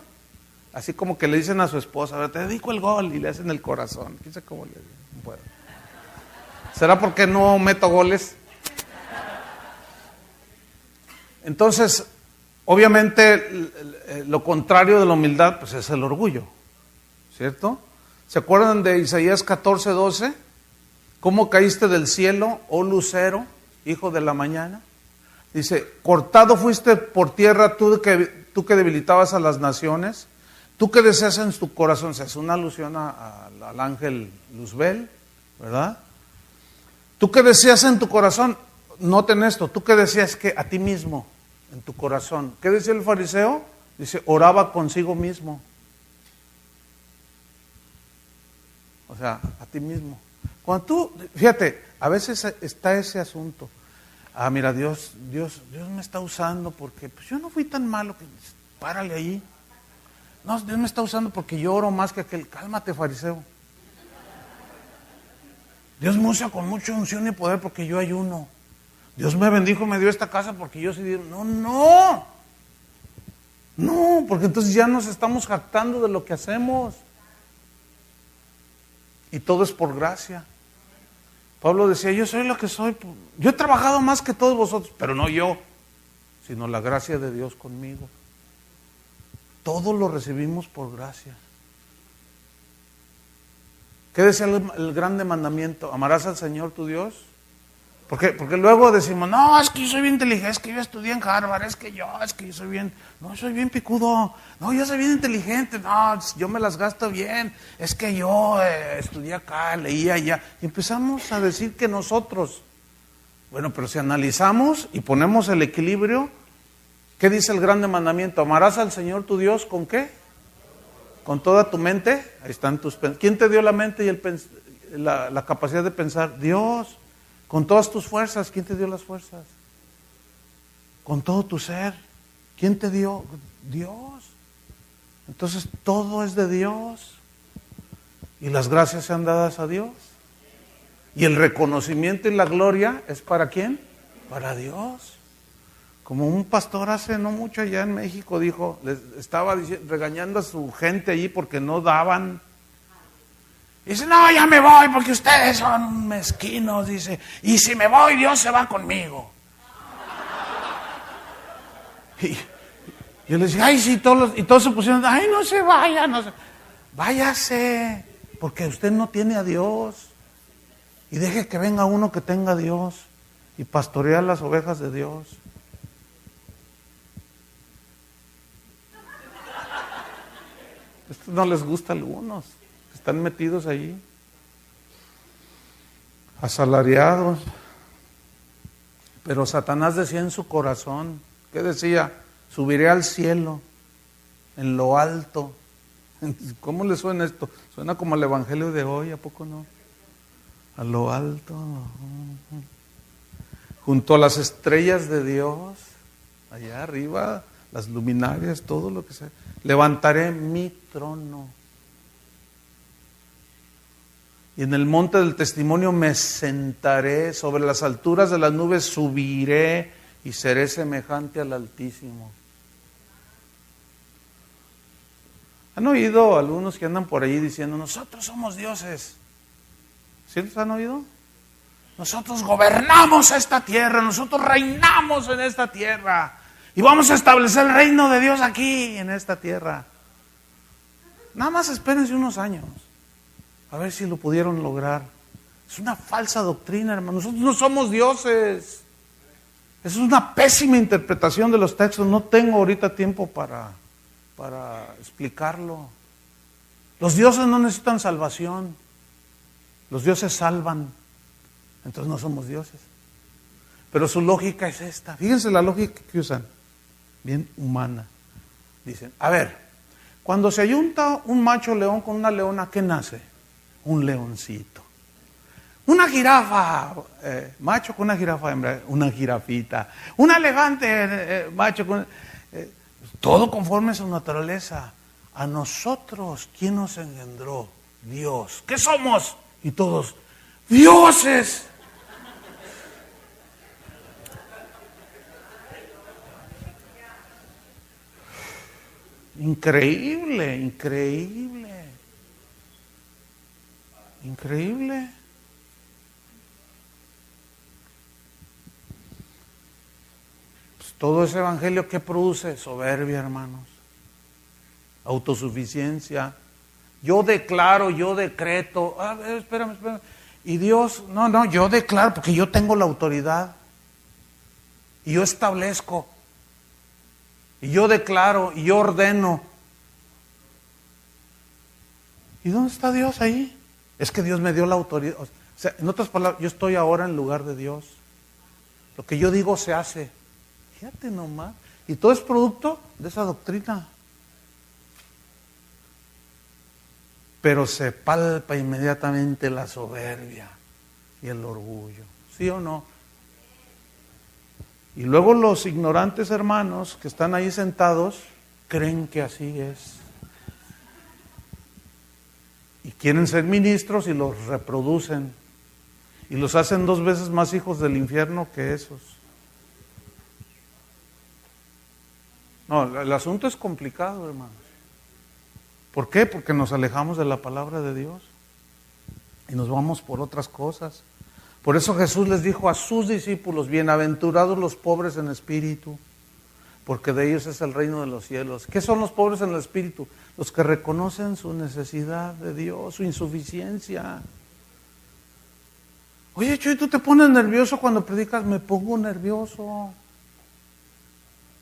Así como que le dicen a su esposa, a ver, te dedico el gol, y le hacen el corazón. ¿Quién sabe cómo le dicen? No puedo. ¿Será porque no meto goles? Entonces, obviamente, lo contrario de la humildad, pues es el orgullo, ¿cierto? ¿Se acuerdan de Isaías 14, 12? ¿Cómo caíste del cielo, oh lucero, hijo de la mañana? Dice, cortado fuiste por tierra tú que debilitabas a las naciones, tú que deseas en tu corazón. Se hace una alusión al ángel Luzbel, ¿verdad? Tú que deseas en tu corazón, noten esto, tú que deseas que a ti mismo, en tu corazón. ¿Qué decía el fariseo? Dice, oraba consigo mismo. O sea, a ti mismo. Cuando tú, fíjate, a veces está ese asunto. Ah, mira, Dios me está usando porque pues yo no fui tan malo, que párale ahí. No, Dios me está usando porque yo oro más que aquel. Cálmate, fariseo. Dios me usa con mucha unción y poder porque yo ayuno. Dios me bendijo, me dio esta casa porque yo sí di. No, porque entonces ya nos estamos jactando de lo que hacemos. Y todo es por gracia. Pablo decía, yo soy lo que soy. Yo he trabajado más que todos vosotros, pero no yo, sino la gracia de Dios conmigo. Todo lo recibimos por gracia. ¿Qué decía el grande mandamiento? ¿Amarás al Señor tu Dios? Porque luego decimos, no, es que yo soy bien inteligente, es que yo estudié en Harvard, es que yo soy bien, no, soy bien picudo, no, yo soy bien inteligente, no, yo me las gasto bien, es que yo estudié acá, leí allá. Y empezamos a decir que nosotros, bueno, pero si analizamos y ponemos el equilibrio, ¿qué dice el grande mandamiento? ¿Amarás al Señor tu Dios con qué? ¿Con toda tu mente? Ahí están tus pensamientos. ¿Quién te dio la mente y la capacidad de pensar? Dios. Con todas tus fuerzas. ¿Quién te dio las fuerzas? Con todo tu ser. ¿Quién te dio? Dios. Entonces todo es de Dios. Y las gracias sean dadas a Dios. Y el reconocimiento y la gloria es ¿para quién? Para Dios. Como un pastor hace no mucho allá en México dijo, les estaba regañando a su gente allí porque no daban. Dice, no, ya me voy porque ustedes son mezquinos, dice, y si me voy Dios se va conmigo. Y yo les dije, ay, sí, y todos se pusieron, ay, no se vaya, váyase, porque usted no tiene a Dios. Y deje que venga uno que tenga a Dios y pastorear las ovejas de Dios. Esto no les gusta a algunos, están metidos allí, asalariados. Pero Satanás decía en su corazón, ¿qué decía? Subiré al cielo, en lo alto. ¿Cómo le suena esto? Suena como el evangelio de hoy, ¿a poco no? A lo alto, junto a las estrellas de Dios, allá arriba, las luminarias, todo lo que sea. Levantaré mi trono. Y en el monte del testimonio me sentaré, sobre las alturas de las nubes subiré y seré semejante al Altísimo. ¿Han oído algunos que andan por ahí diciendo, nosotros somos dioses? ¿Sí los han oído? Nosotros gobernamos esta tierra, nosotros reinamos en esta tierra y vamos a establecer el reino de Dios aquí en esta tierra. Nada más espérense unos años a ver si lo pudieron lograr. Es una falsa doctrina, hermano. Nosotros no somos dioses. Es una pésima interpretación de los textos. No tengo ahorita tiempo para explicarlo. Los dioses no necesitan salvación. Los dioses salvan. Entonces no somos dioses. Pero su lógica es esta. Fíjense la lógica que usan. Bien humana. Dicen, a ver, cuando se ayunta un macho león con una leona, ¿qué nace? Un leoncito. Una jirafa, macho con una jirafa hembra, una jirafita. Un elefante, macho con... todo conforme a su naturaleza. A nosotros, ¿quién nos engendró? Dios. ¿Qué somos? Y todos, dioses. Increíble, increíble. Increíble. Pues todo ese evangelio que produce soberbia, hermanos. Autosuficiencia. Yo declaro, yo decreto. A ver, espérame. Y Dios, no, yo declaro porque yo tengo la autoridad. Y yo establezco. Y yo declaro, y yo ordeno. ¿Y dónde está Dios ahí? Es que Dios me dio la autoridad. O sea, en otras palabras, yo estoy ahora en lugar de Dios. Lo que yo digo se hace. Fíjate nomás. Y todo es producto de esa doctrina. Pero se palpa inmediatamente la soberbia y el orgullo. ¿Sí o no? Y luego los ignorantes hermanos que están ahí sentados creen que así es. Y quieren ser ministros y los reproducen. Y los hacen 2 veces más hijos del infierno que esos. No, el asunto es complicado, hermanos. ¿Por qué? Porque nos alejamos de la palabra de Dios. Y nos vamos por otras cosas. Por eso Jesús les dijo a sus discípulos, bienaventurados los pobres en espíritu, porque de ellos es el reino de los cielos. ¿Qué son los pobres en el espíritu? Los que reconocen su necesidad de Dios, su insuficiencia. Oye, Chuy, ¿tú te pones nervioso cuando predicas? Me pongo nervioso.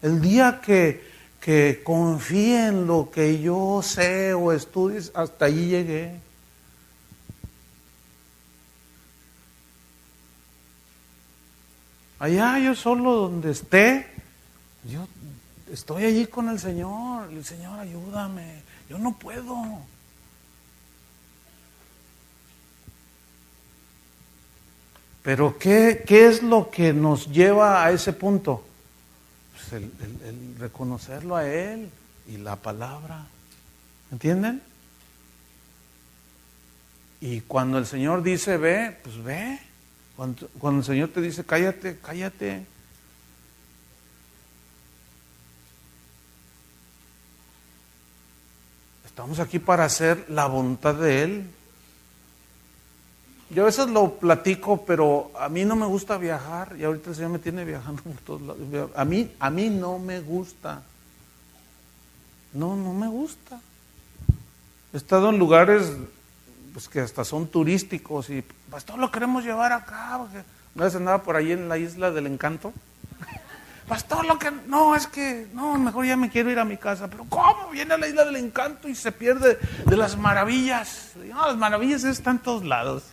El día que confíe en lo que yo sé o estudies, hasta allí llegué. Allá yo solo donde esté, yo estoy allí con el Señor. El Señor, ayúdame. Yo no puedo. Pero ¿qué es lo que nos lleva a ese punto? Pues el reconocerlo a Él y la palabra. ¿Entienden? Y cuando el Señor dice ve, pues ve. Cuando el Señor te dice cállate, cállate. Estamos aquí para hacer la voluntad de Él. Yo a veces lo platico, pero a mí no me gusta viajar, y ahorita el Señor me tiene viajando por todos lados. A mí no me gusta. No me gusta. He estado en lugares pues que hasta son turísticos y pues todo lo queremos llevar acá. Porque una vez andaba por ahí en la Isla del Encanto. Pastor, mejor ya me quiero ir a mi casa. Pero ¿cómo? Viene a la Isla del Encanto y se pierde de las maravillas. No, las maravillas están en todos lados.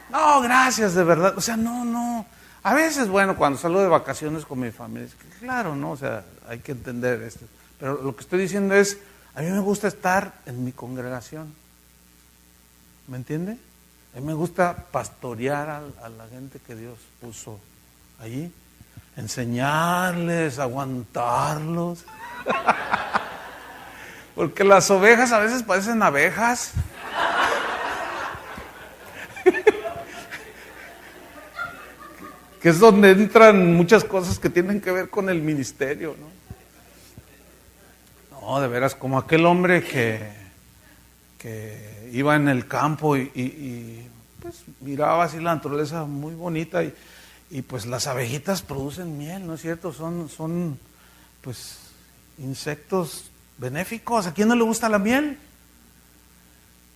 No, gracias, de verdad. O sea, no. A veces, bueno, cuando salgo de vacaciones con mi familia, es que, claro, ¿no? O sea, hay que entender esto. Pero lo que estoy diciendo es, a mí me gusta estar en mi congregación. ¿Me entiende? A mí me gusta pastorear a la gente que Dios puso allí. Enseñarles, aguantarlos. Porque las ovejas a veces parecen abejas. Que es donde entran muchas cosas que tienen que ver con el ministerio, ¿no? No, de veras, como aquel hombre que iba en el campo y pues miraba así la naturaleza muy bonita y pues las abejitas producen miel, ¿no es cierto? Son pues insectos benéficos. ¿A quién no le gusta la miel?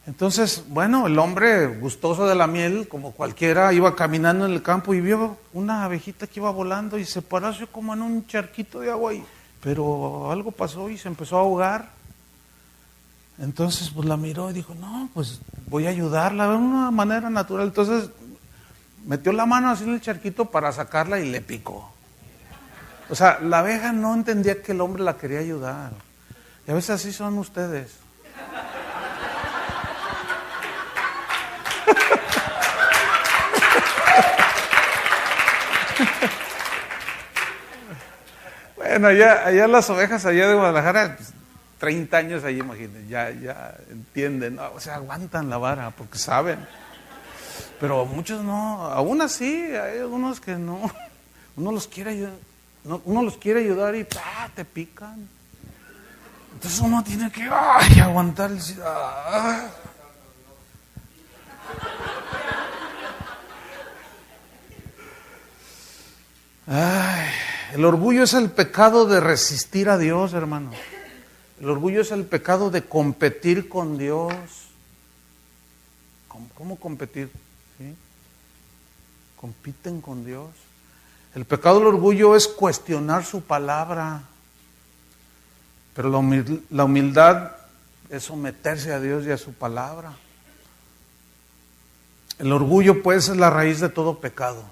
Entonces, bueno, el hombre gustoso de la miel, como cualquiera, iba caminando en el campo y vio una abejita que iba volando y se paró así como en un charquito de agua, pero algo pasó y se empezó a ahogar. Entonces, pues la miró y dijo, no, pues voy a ayudarla de una manera natural. Entonces, metió la mano así en el charquito para sacarla y le picó. O sea, la abeja no entendía que el hombre la quería ayudar. Y a veces así son ustedes. Bueno, allá las ovejas allá de Guadalajara, pues, 30 años allí, imagínense, ya entienden, ¿no? O sea, aguantan la vara porque saben. Pero muchos no, aún así, hay algunos que no. Uno los quiere ayudar y te pican. Entonces uno tiene que aguantar el... El orgullo es el pecado de resistir a Dios, hermano. El orgullo es el pecado de competir con Dios. ¿Cómo competir? ¿Sí? Compiten con Dios. El pecado del orgullo es cuestionar su palabra. Pero la humildad es someterse a Dios y a su palabra. El orgullo, pues, es la raíz de todo pecado.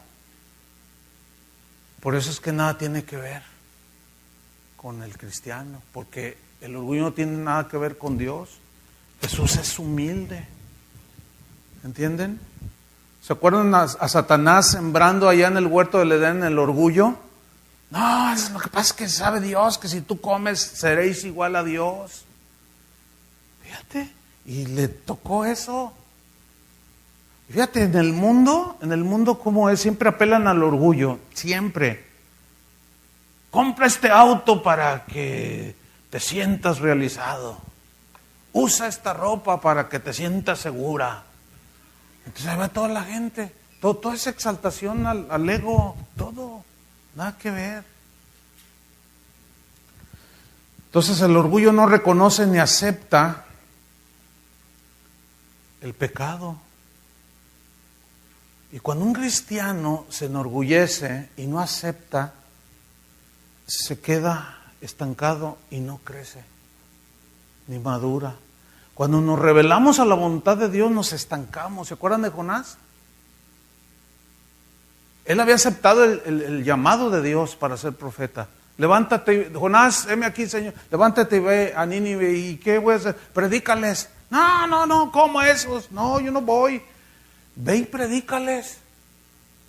Por eso es que nada tiene que ver con el cristiano, porque el orgullo no tiene nada que ver con Dios. Jesús es humilde. ¿Entienden? ¿Se acuerdan a Satanás sembrando allá en el huerto del Edén el orgullo? No, lo que pasa es que sabe Dios que si tú comes seréis igual a Dios. Fíjate, y le tocó eso. Fíjate, en el mundo como es, siempre apelan al orgullo, siempre. Compra este auto para que te sientas realizado. Usa esta ropa para que te sientas segura. Entonces ahí va toda la gente, toda esa exaltación al ego, todo, nada que ver. Entonces el orgullo no reconoce ni acepta el pecado. Y cuando un cristiano se enorgullece y no acepta, se queda estancado y no crece, ni madura. Cuando nos rebelamos a la voluntad de Dios, nos estancamos. ¿Se acuerdan de Jonás? Él había aceptado el llamado de Dios para ser profeta. Levántate, Jonás, heme aquí, Señor. Levántate y ve a Nínive. ¿Y qué voy a hacer? Predícales. No, ¿cómo esos? No, yo no voy. Ve y predícales.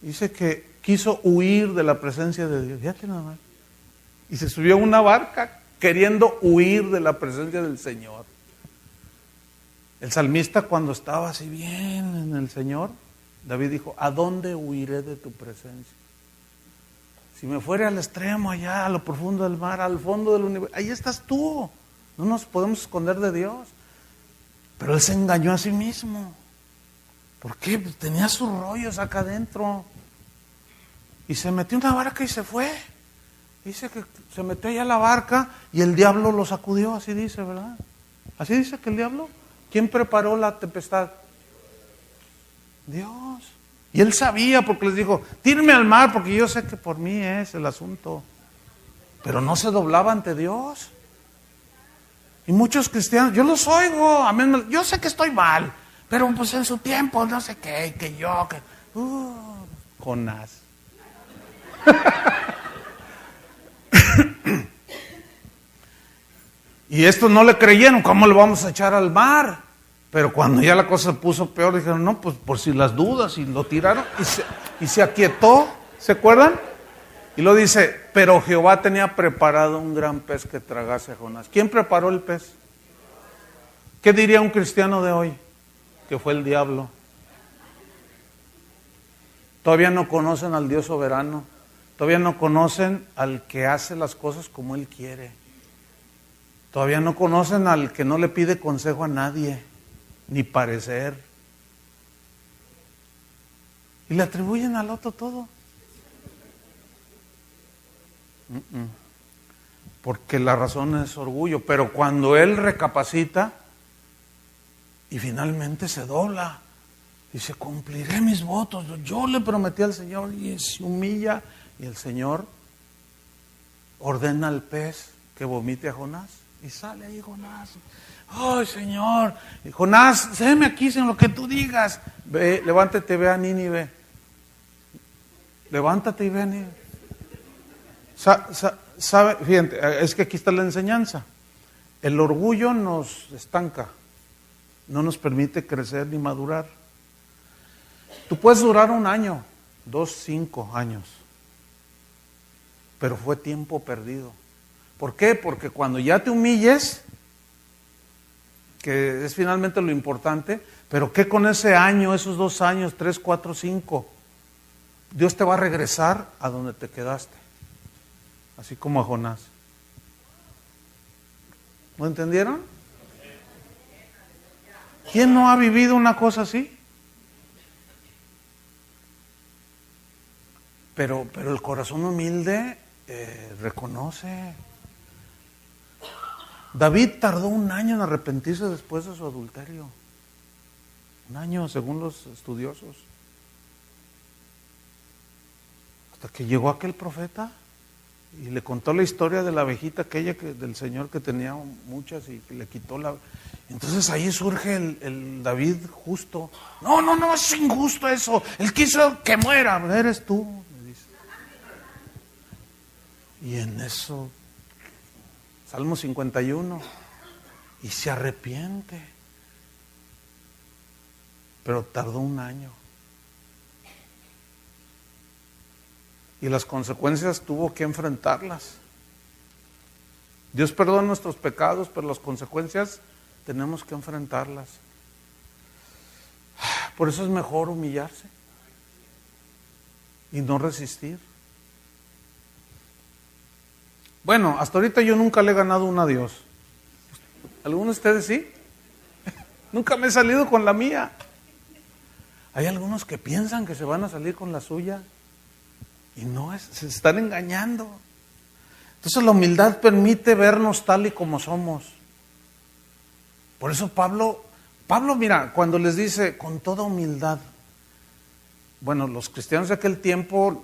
Dice que quiso huir de la presencia de Dios. Fíjate nada más. Y se subió a una barca queriendo huir de la presencia del Señor. El salmista, cuando estaba así bien en el Señor, David dijo: ¿a dónde huiré de tu presencia? Si me fuere al extremo allá, a lo profundo del mar, al fondo del universo, ahí estás tú. No nos podemos esconder de Dios. Pero él se engañó a sí mismo. ¿Por qué? Pues tenía sus rollos acá adentro. Y se metió en una barca y se fue. Dice que se metió allá a la barca y el diablo lo sacudió, así dice, ¿verdad? Así dice que el diablo. ¿Quién preparó la tempestad? Dios. Y él sabía, porque les dijo: tírenme al mar, porque yo sé que por mí es el asunto. Pero no se doblaba ante Dios. Y muchos cristianos, yo los oigo, amén, yo sé que estoy mal, pero pues en su tiempo, no sé qué, que yo, que... Jonás. Y estos no le creyeron, ¿cómo le vamos a echar al mar? Pero cuando ya la cosa se puso peor, dijeron: no, pues por si las dudas, y lo tiraron, y se aquietó, ¿se acuerdan? Y lo dice: pero Jehová tenía preparado un gran pez que tragase a Jonás. ¿Quién preparó el pez? ¿Qué diría un cristiano de hoy? Que fue el diablo. Todavía no conocen al Dios soberano. Todavía no conocen al que hace las cosas como Él quiere. Todavía no conocen al que no le pide consejo a nadie, ni parecer. Y le atribuyen al otro todo. Porque la razón es orgullo, pero cuando él recapacita y finalmente se dobla, dice: cumpliré mis votos, yo le prometí al Señor, y se humilla, y el Señor ordena al pez que vomite a Jonás, y sale ahí Jonás. ¡Ay, Señor! Y Jonás, séme aquí en lo que tú digas. Ve, levántate, ve a Nínive. Levántate y ve a Nínive. ¿Sabe? Fíjate, es que aquí está la enseñanza. El orgullo nos estanca, no nos permite crecer ni madurar. Tú puedes durar 1 año, 2, 5 años, pero fue tiempo perdido. ¿Por qué? Porque cuando ya te humilles, que es finalmente lo importante, pero ¿qué con ese año, esos 2 años, 3, 4, 5? Dios te va a regresar a donde te quedaste. Así como a Jonás. ¿Lo entendieron? ¿Quién no ha vivido una cosa así? Pero el corazón humilde reconoce. David tardó 1 año en arrepentirse después de su adulterio. 1 año, según los estudiosos. Hasta que llegó aquel profeta y le contó la historia de la abejita aquella del Señor, que tenía muchas y que le quitó la... Entonces ahí surge el David justo. No, es injusto eso. Él quiso que muera. Eres tú, me dice. Y en eso, Salmo 51, y se arrepiente. Pero tardó 1 año. Y las consecuencias tuvo que enfrentarlas. Dios perdona nuestros pecados, pero las consecuencias tenemos que enfrentarlas. Por eso es mejor humillarse y no resistir. Bueno, hasta ahorita yo nunca le he ganado una a Dios. ¿Algunos de ustedes sí? Nunca me he salido con la mía. Hay algunos que piensan que se van a salir con la suya. Y no, se están engañando. Entonces la humildad permite vernos tal y como somos. Por eso Pablo, mira, cuando les dice con toda humildad, bueno, los cristianos de aquel tiempo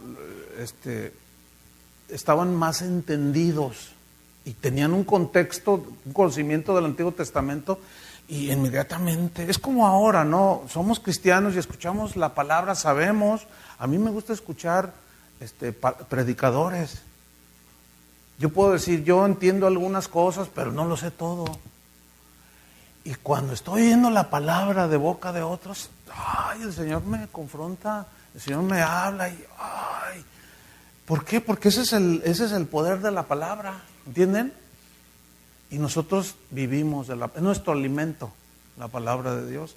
estaban más entendidos y tenían un contexto, un conocimiento del Antiguo Testamento, y inmediatamente, es como ahora, ¿no? Somos cristianos y escuchamos la palabra, sabemos. A mí me gusta escuchar predicadores. Yo puedo decir, yo entiendo algunas cosas, pero no lo sé todo. Y cuando estoy oyendo la palabra de boca de otros, ay, el Señor me confronta el Señor me habla y, ay, ¿por qué? Porque ese es el poder de la palabra, ¿entienden? Y nosotros vivimos, es nuestro alimento, la palabra de Dios.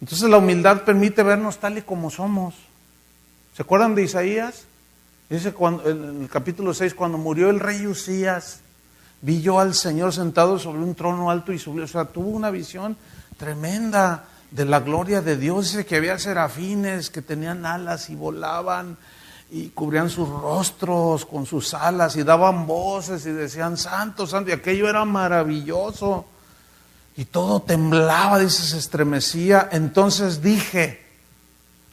Entonces la humildad permite vernos tal y como somos. ¿Se acuerdan de Isaías? Dice en el capítulo 6, cuando murió el rey Usías, vi yo al Señor sentado sobre un trono alto y sublime. O sea, tuvo una visión tremenda de la gloria de Dios. Dice que había serafines que tenían alas y volaban y cubrían sus rostros con sus alas y daban voces y decían, santo, santo, y aquello era maravilloso. Y todo temblaba, dice, se estremecía. Entonces dije,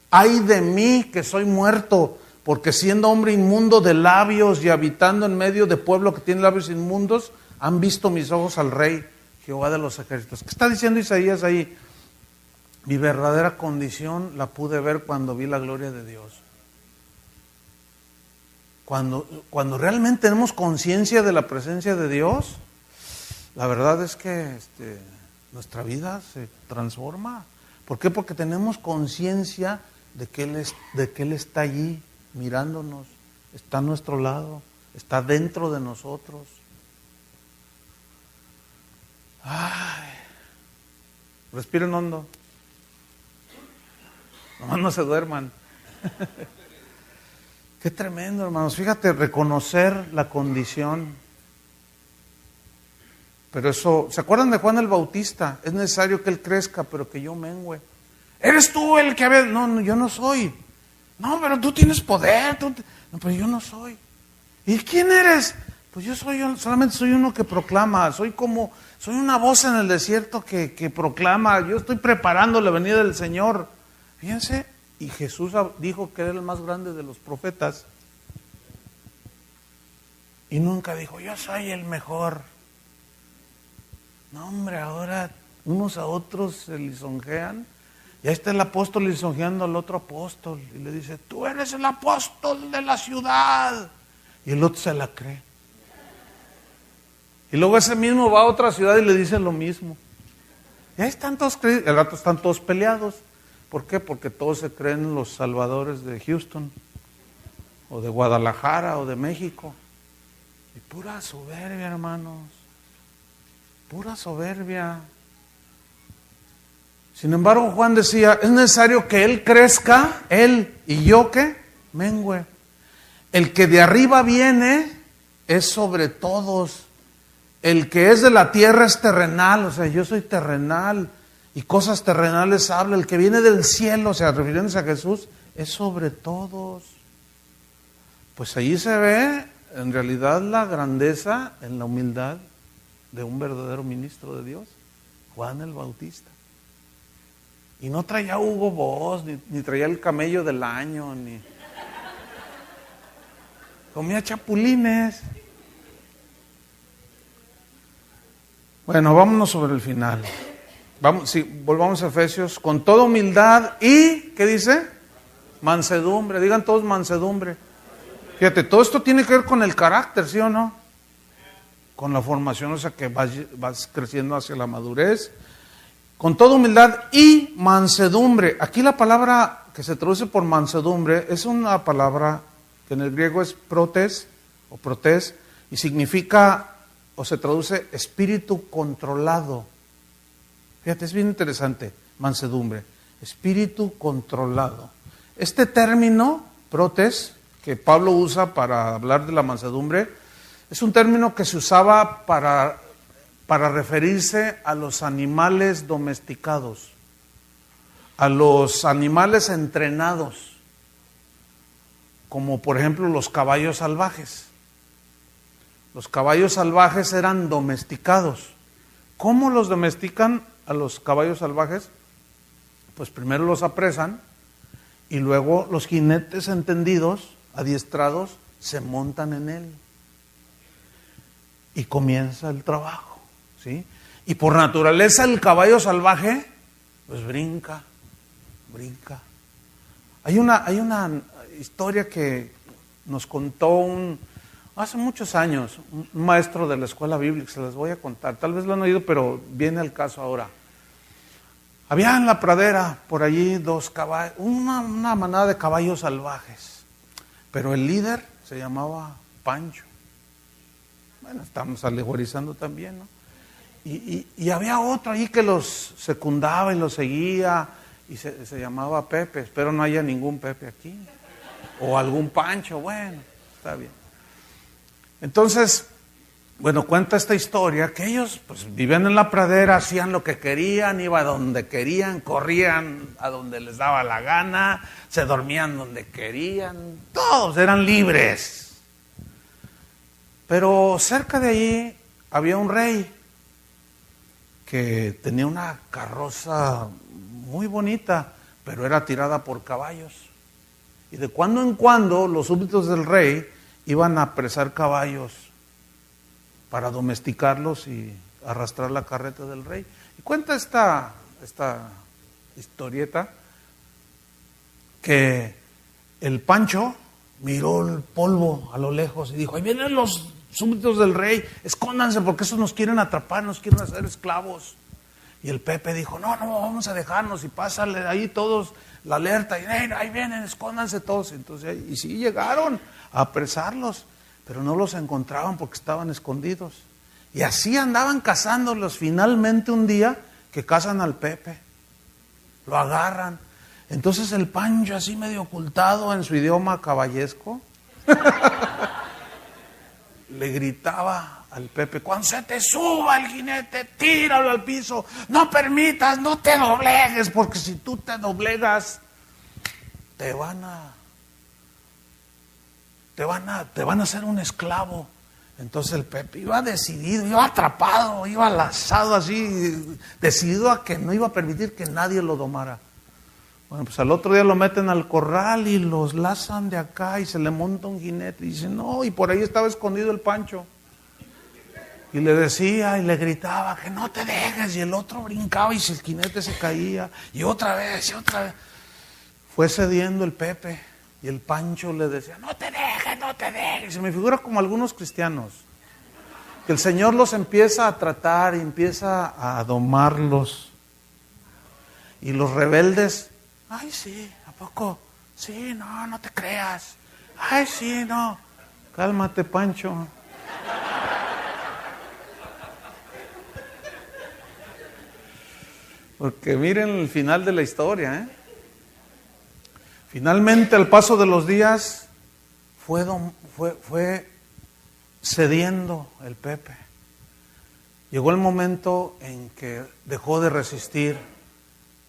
ay de mí que soy muerto, porque siendo hombre inmundo de labios y habitando en medio de pueblo que tiene labios inmundos, han visto mis ojos al Rey, Jehová de los ejércitos. ¿Qué está diciendo Isaías ahí? Mi verdadera condición la pude ver cuando vi la gloria de Dios. Cuando realmente tenemos conciencia de la presencia de Dios, la verdad es que nuestra vida se transforma. ¿Por qué? Porque tenemos conciencia de que Él está allí mirándonos, está a nuestro lado, está dentro de nosotros. Ay, respiren hondo. Nomás no se duerman. Qué tremendo, hermanos. Fíjate, reconocer la condición. Pero eso, ¿se acuerdan de Juan el Bautista? Es necesario que él crezca, pero que yo mengüe. ¿Eres tú el que había? No, yo no soy. No, pero tú tienes poder. No, pero yo no soy. ¿Y quién eres? Pues solamente soy uno que proclama. Soy una voz en el desierto que proclama. Yo estoy preparando la venida del Señor. Fíjense, y Jesús dijo que era el más grande de los profetas. Y nunca dijo, yo soy el mejor. No, hombre, ahora unos a otros se lisonjean. Y ahí está el apóstol lisonjeando al otro apóstol. Y le dice, tú eres el apóstol de la ciudad. Y el otro se la cree. Y luego ese mismo va a otra ciudad y le dice lo mismo. Y ahí están todos creídos. Al rato están todos peleados. ¿Por qué? Porque todos se creen los salvadores de Houston, o de Guadalajara, o de México. Y pura soberbia, hermanos. Pura soberbia. Sin embargo, Juan decía, es necesario que Él crezca, Él, y yo, ¿qué? Mengüe. El que de arriba viene es sobre todos. El que es de la tierra es terrenal, o sea, yo soy terrenal, y cosas terrenales habla. El que viene del cielo, o sea, refiriéndose a Jesús, es sobre todos. Pues allí se ve, en realidad, la grandeza en la humildad de un verdadero ministro de Dios, Juan el Bautista. Y no traía Hugo Boss, ni traía el camello del año, ni comía chapulines. Bueno, vámonos sobre el final. Volvamos a Efesios. Con toda humildad y, ¿qué dice? Mansedumbre. Digan todos mansedumbre. Fíjate, todo esto tiene que ver con el carácter, ¿sí o no? Con la formación, o sea que vas creciendo hacia la madurez. Con toda humildad y mansedumbre. Aquí la palabra que se traduce por mansedumbre es una palabra que en el griego es protes o protes y significa, o se traduce espíritu controlado. Fíjate, es bien interesante, mansedumbre, espíritu controlado. Este término, protes, que Pablo usa para hablar de la mansedumbre, es un término que se usaba para referirse a los animales domesticados, a los animales entrenados, como por ejemplo los caballos salvajes. Los caballos salvajes eran domesticados. ¿Cómo los domestican a los caballos salvajes? Pues primero los apresan y luego los jinetes entendidos, adiestrados, se montan en él. Y comienza el trabajo, ¿sí? Y por naturaleza el caballo salvaje, pues brinca. Hay una historia que nos contó hace muchos años, un maestro de la escuela bíblica, se las voy a contar. Tal vez lo han oído, pero viene al caso ahora. Había en la pradera por allí dos caballos, una manada de caballos salvajes, pero el líder se llamaba Pancho. Bueno, estamos alegorizando también, ¿no? Y había otro ahí que los secundaba y los seguía, y se llamaba Pepe. Espero no haya ningún Pepe aquí, o algún Pancho. Bueno, está bien. Entonces, bueno, cuenta esta historia que ellos pues vivían en la pradera, hacían lo que querían, iban a donde querían, corrían a donde les daba la gana, se dormían donde querían, todos eran libres. Pero cerca de allí había un rey que tenía una carroza muy bonita, pero era tirada por caballos. Y de cuando en cuando los súbditos del rey iban a apresar caballos para domesticarlos y arrastrar la carreta del rey. Y cuenta esta historieta que el Pancho miró el polvo a lo lejos y dijo: ahí vienen los súbditos del rey, escóndanse porque esos nos quieren atrapar, nos quieren hacer esclavos. Y el Pepe dijo: no, vamos a dejarnos, y pásale ahí todos la alerta, y ahí vienen, escóndanse todos. Entonces, y sí llegaron a apresarlos, pero no los encontraban porque estaban escondidos. Y así andaban cazándolos. Finalmente un día que cazan al Pepe, lo agarran. Entonces el Pancho, así medio ocultado en su idioma caballesco, le gritaba al Pepe: cuando se te suba el jinete, tíralo al piso, no permitas, no te doblegues, porque si tú te doblegas, te van a hacer un esclavo. Entonces el Pepe iba decidido, iba atrapado, iba lazado así, decidido a que no iba a permitir que nadie lo domara. Bueno, pues al otro día lo meten al corral y los lazan de acá y se le monta un jinete y dice: no, y por ahí estaba escondido el Pancho. Y le decía y le gritaba que no te dejes, y el otro brincaba y si el jinete se caía, y otra vez, y otra vez. Fue cediendo el Pepe y el Pancho le decía: no te dejes, no te dejes. Y se me figura como algunos cristianos, que el Señor los empieza a tratar y empieza a domarlos. Y los rebeldes: ay, sí, ¿a poco? Sí, no te creas. Ay, sí, no. Cálmate, Pancho. Porque miren el final de la historia, ¿eh? Finalmente, al paso de los días, fue cediendo el Pepe. Llegó el momento en que dejó de resistir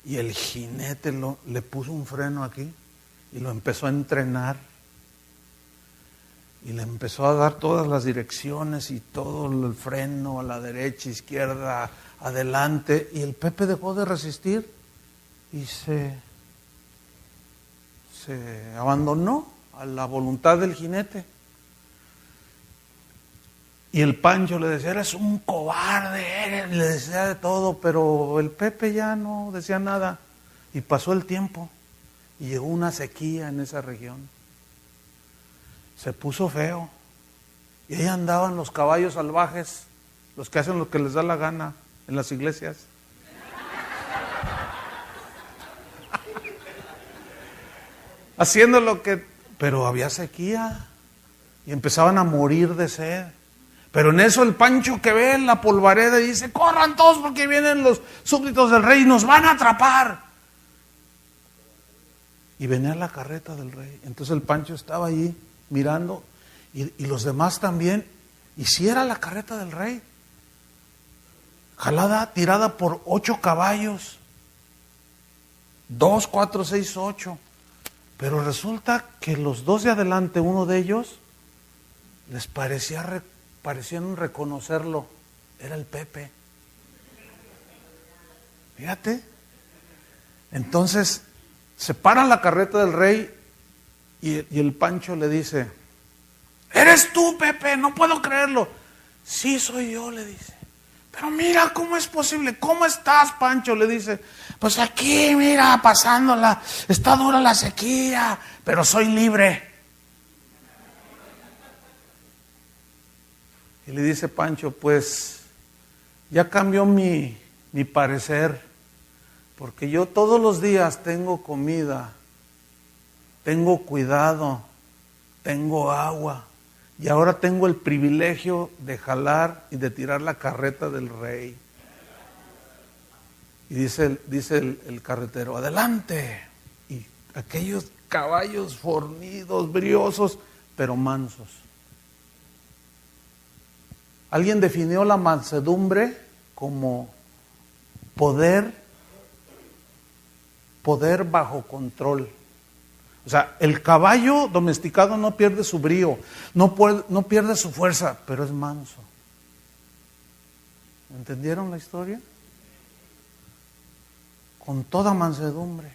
y el jinete le puso un freno aquí y lo empezó a entrenar. Y le empezó a dar todas las direcciones y todo el freno a la derecha, izquierda, adelante. Y el Pepe dejó de resistir y se abandonó a la voluntad del jinete. Y el Pancho le decía: eres un cobarde, le decía de todo, pero el Pepe ya no decía nada. Y pasó el tiempo y llegó una sequía en esa región. Se puso feo y ahí andaban los caballos salvajes, los que hacen lo que les da la gana en las iglesias. Haciendo lo que... Pero había sequía y empezaban a morir de sed. Pero en eso el Pancho, que ve la polvareda, y dice: corran todos porque vienen los súbditos del rey y nos van a atrapar. Y venía la carreta del rey. Entonces el Pancho estaba allí mirando y los demás también. Y si era la carreta del rey, jalada, tirada por 8 caballos, 2, 4, 6, 8. Pero resulta que los 2 de adelante, uno de ellos, les parecían reconocerlo. Era el Pepe. Fíjate. Entonces se para la carreta del rey y el Pancho le dice: ¿eres tú, Pepe? No puedo creerlo. Sí, soy yo, le dice. Pero mira, ¿cómo es posible? ¿Cómo estás, Pancho? Le dice: pues aquí, mira, pasándola. Está dura la sequía, pero soy libre. Y le dice Pancho: pues ya cambió mi parecer. Porque yo todos los días tengo comida, tengo cuidado, tengo agua. Y ahora tengo el privilegio de jalar y de tirar la carreta del rey. Y dice el carretero, adelante. Y aquellos caballos fornidos, briosos, pero mansos. Alguien definió la mansedumbre como poder bajo control. O sea, el caballo domesticado no pierde su brío, no pierde su fuerza, pero es manso. ¿Entendieron la historia? Con toda mansedumbre.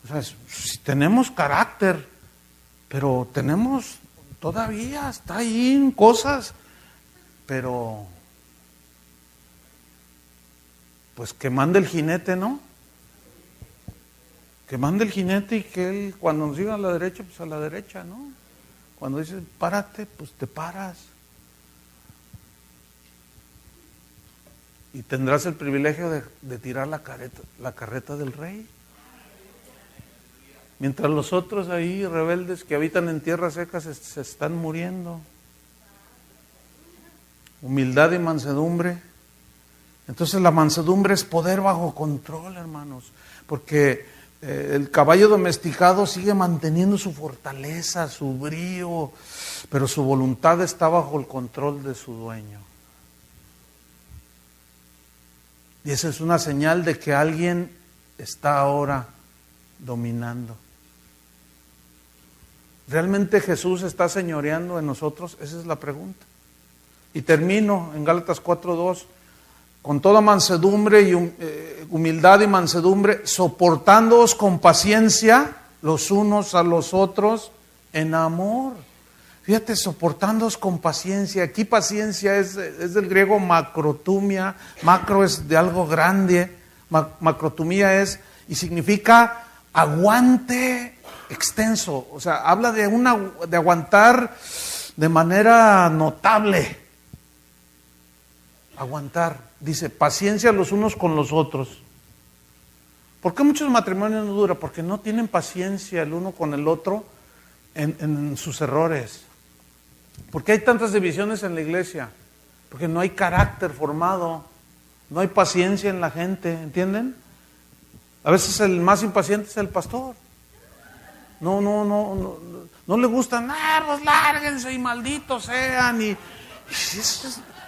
O sea, si tenemos carácter, pero tenemos todavía, está ahí en cosas, pero pues que mande el jinete, ¿no? Que mande el jinete y que él cuando nos diga a la derecha, pues a la derecha, ¿no? Cuando dice párate, pues te paras. Y tendrás el privilegio de tirar la carreta del rey. Mientras los otros ahí, rebeldes que habitan en tierras secas, se están muriendo. Humildad y mansedumbre. Entonces la mansedumbre es poder bajo control, hermanos. Porque el caballo domesticado sigue manteniendo su fortaleza, su brío, pero su voluntad está bajo el control de su dueño. Y esa es una señal de que alguien está ahora dominando. ¿Realmente Jesús está señoreando en nosotros? Esa es la pregunta. Y termino en Gálatas 4:2. Con toda mansedumbre y humildad y mansedumbre, soportándoos con paciencia los unos a los otros en amor. Fíjate, soportándoos con paciencia. Aquí paciencia es del griego macrotumia. Macro es de algo grande. Macrotumia es y significa aguante extenso. O sea, habla de aguantar de manera notable. Aguantar. Dice, paciencia los unos con los otros. ¿Por qué muchos matrimonios no duran? Porque no tienen paciencia el uno con el otro en sus errores. ¿Por qué hay tantas divisiones en la iglesia? Porque no hay carácter formado, no hay paciencia en la gente, ¿entienden? A veces el más impaciente es el pastor. No le gustan, pues lárguense y malditos sean.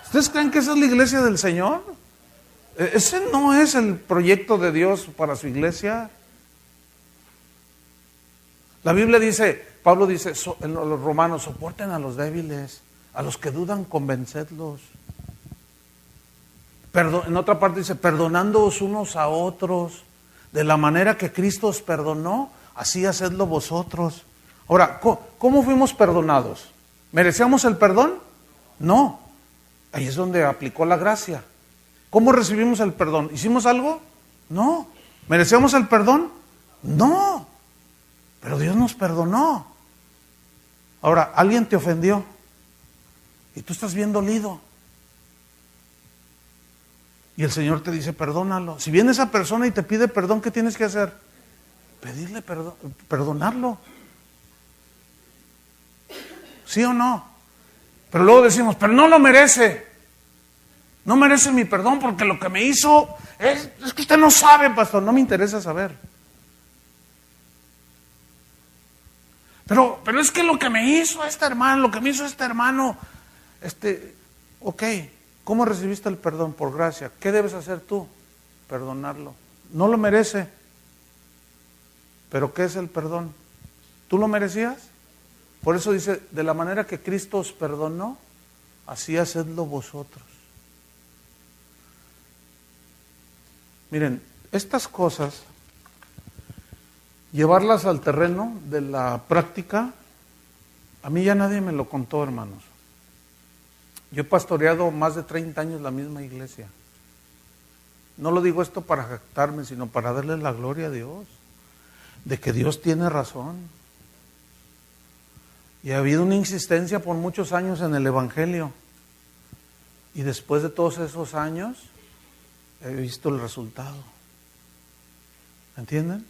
¿Ustedes creen que esa es la iglesia del Señor? Ese no es el proyecto de Dios para su iglesia. La Biblia dice, Pablo dice en los romanos, soporten a los débiles, a los que dudan, convencedlos. En otra parte dice, perdonándoos unos a otros, de la manera que Cristo os perdonó, así hacedlo vosotros. Ahora, ¿cómo fuimos perdonados? ¿Merecíamos el perdón? No. Ahí es donde aplicó la gracia. ¿Cómo recibimos el perdón? ¿Hicimos algo? No. ¿Merecíamos el perdón? No. Pero Dios nos perdonó. Ahora, alguien te ofendió y tú estás bien dolido. Y el Señor te dice, perdónalo. Si viene esa persona y te pide perdón, ¿qué tienes que hacer? Pedirle perdón, perdonarlo. ¿Sí o no? Pero luego decimos, pero no lo merece. No merece mi perdón porque lo que me hizo es que usted no sabe, pastor. No me interesa saber. Pero es que lo que me hizo este hermano, ok, ¿cómo recibiste el perdón? Por gracia. ¿Qué debes hacer tú? Perdonarlo. No lo merece. ¿Pero qué es el perdón? ¿Tú lo merecías? Por eso dice, de la manera que Cristo os perdonó, así hacedlo vosotros. Miren, estas cosas, llevarlas al terreno de la práctica, a mí ya nadie me lo contó, hermanos. Yo he pastoreado más de 30 años la misma iglesia. No lo digo esto para jactarme, sino para darle la gloria a Dios, de que Dios tiene razón. Y ha habido una insistencia por muchos años en el Evangelio. Y después de todos esos años, he visto el resultado. ¿Entienden?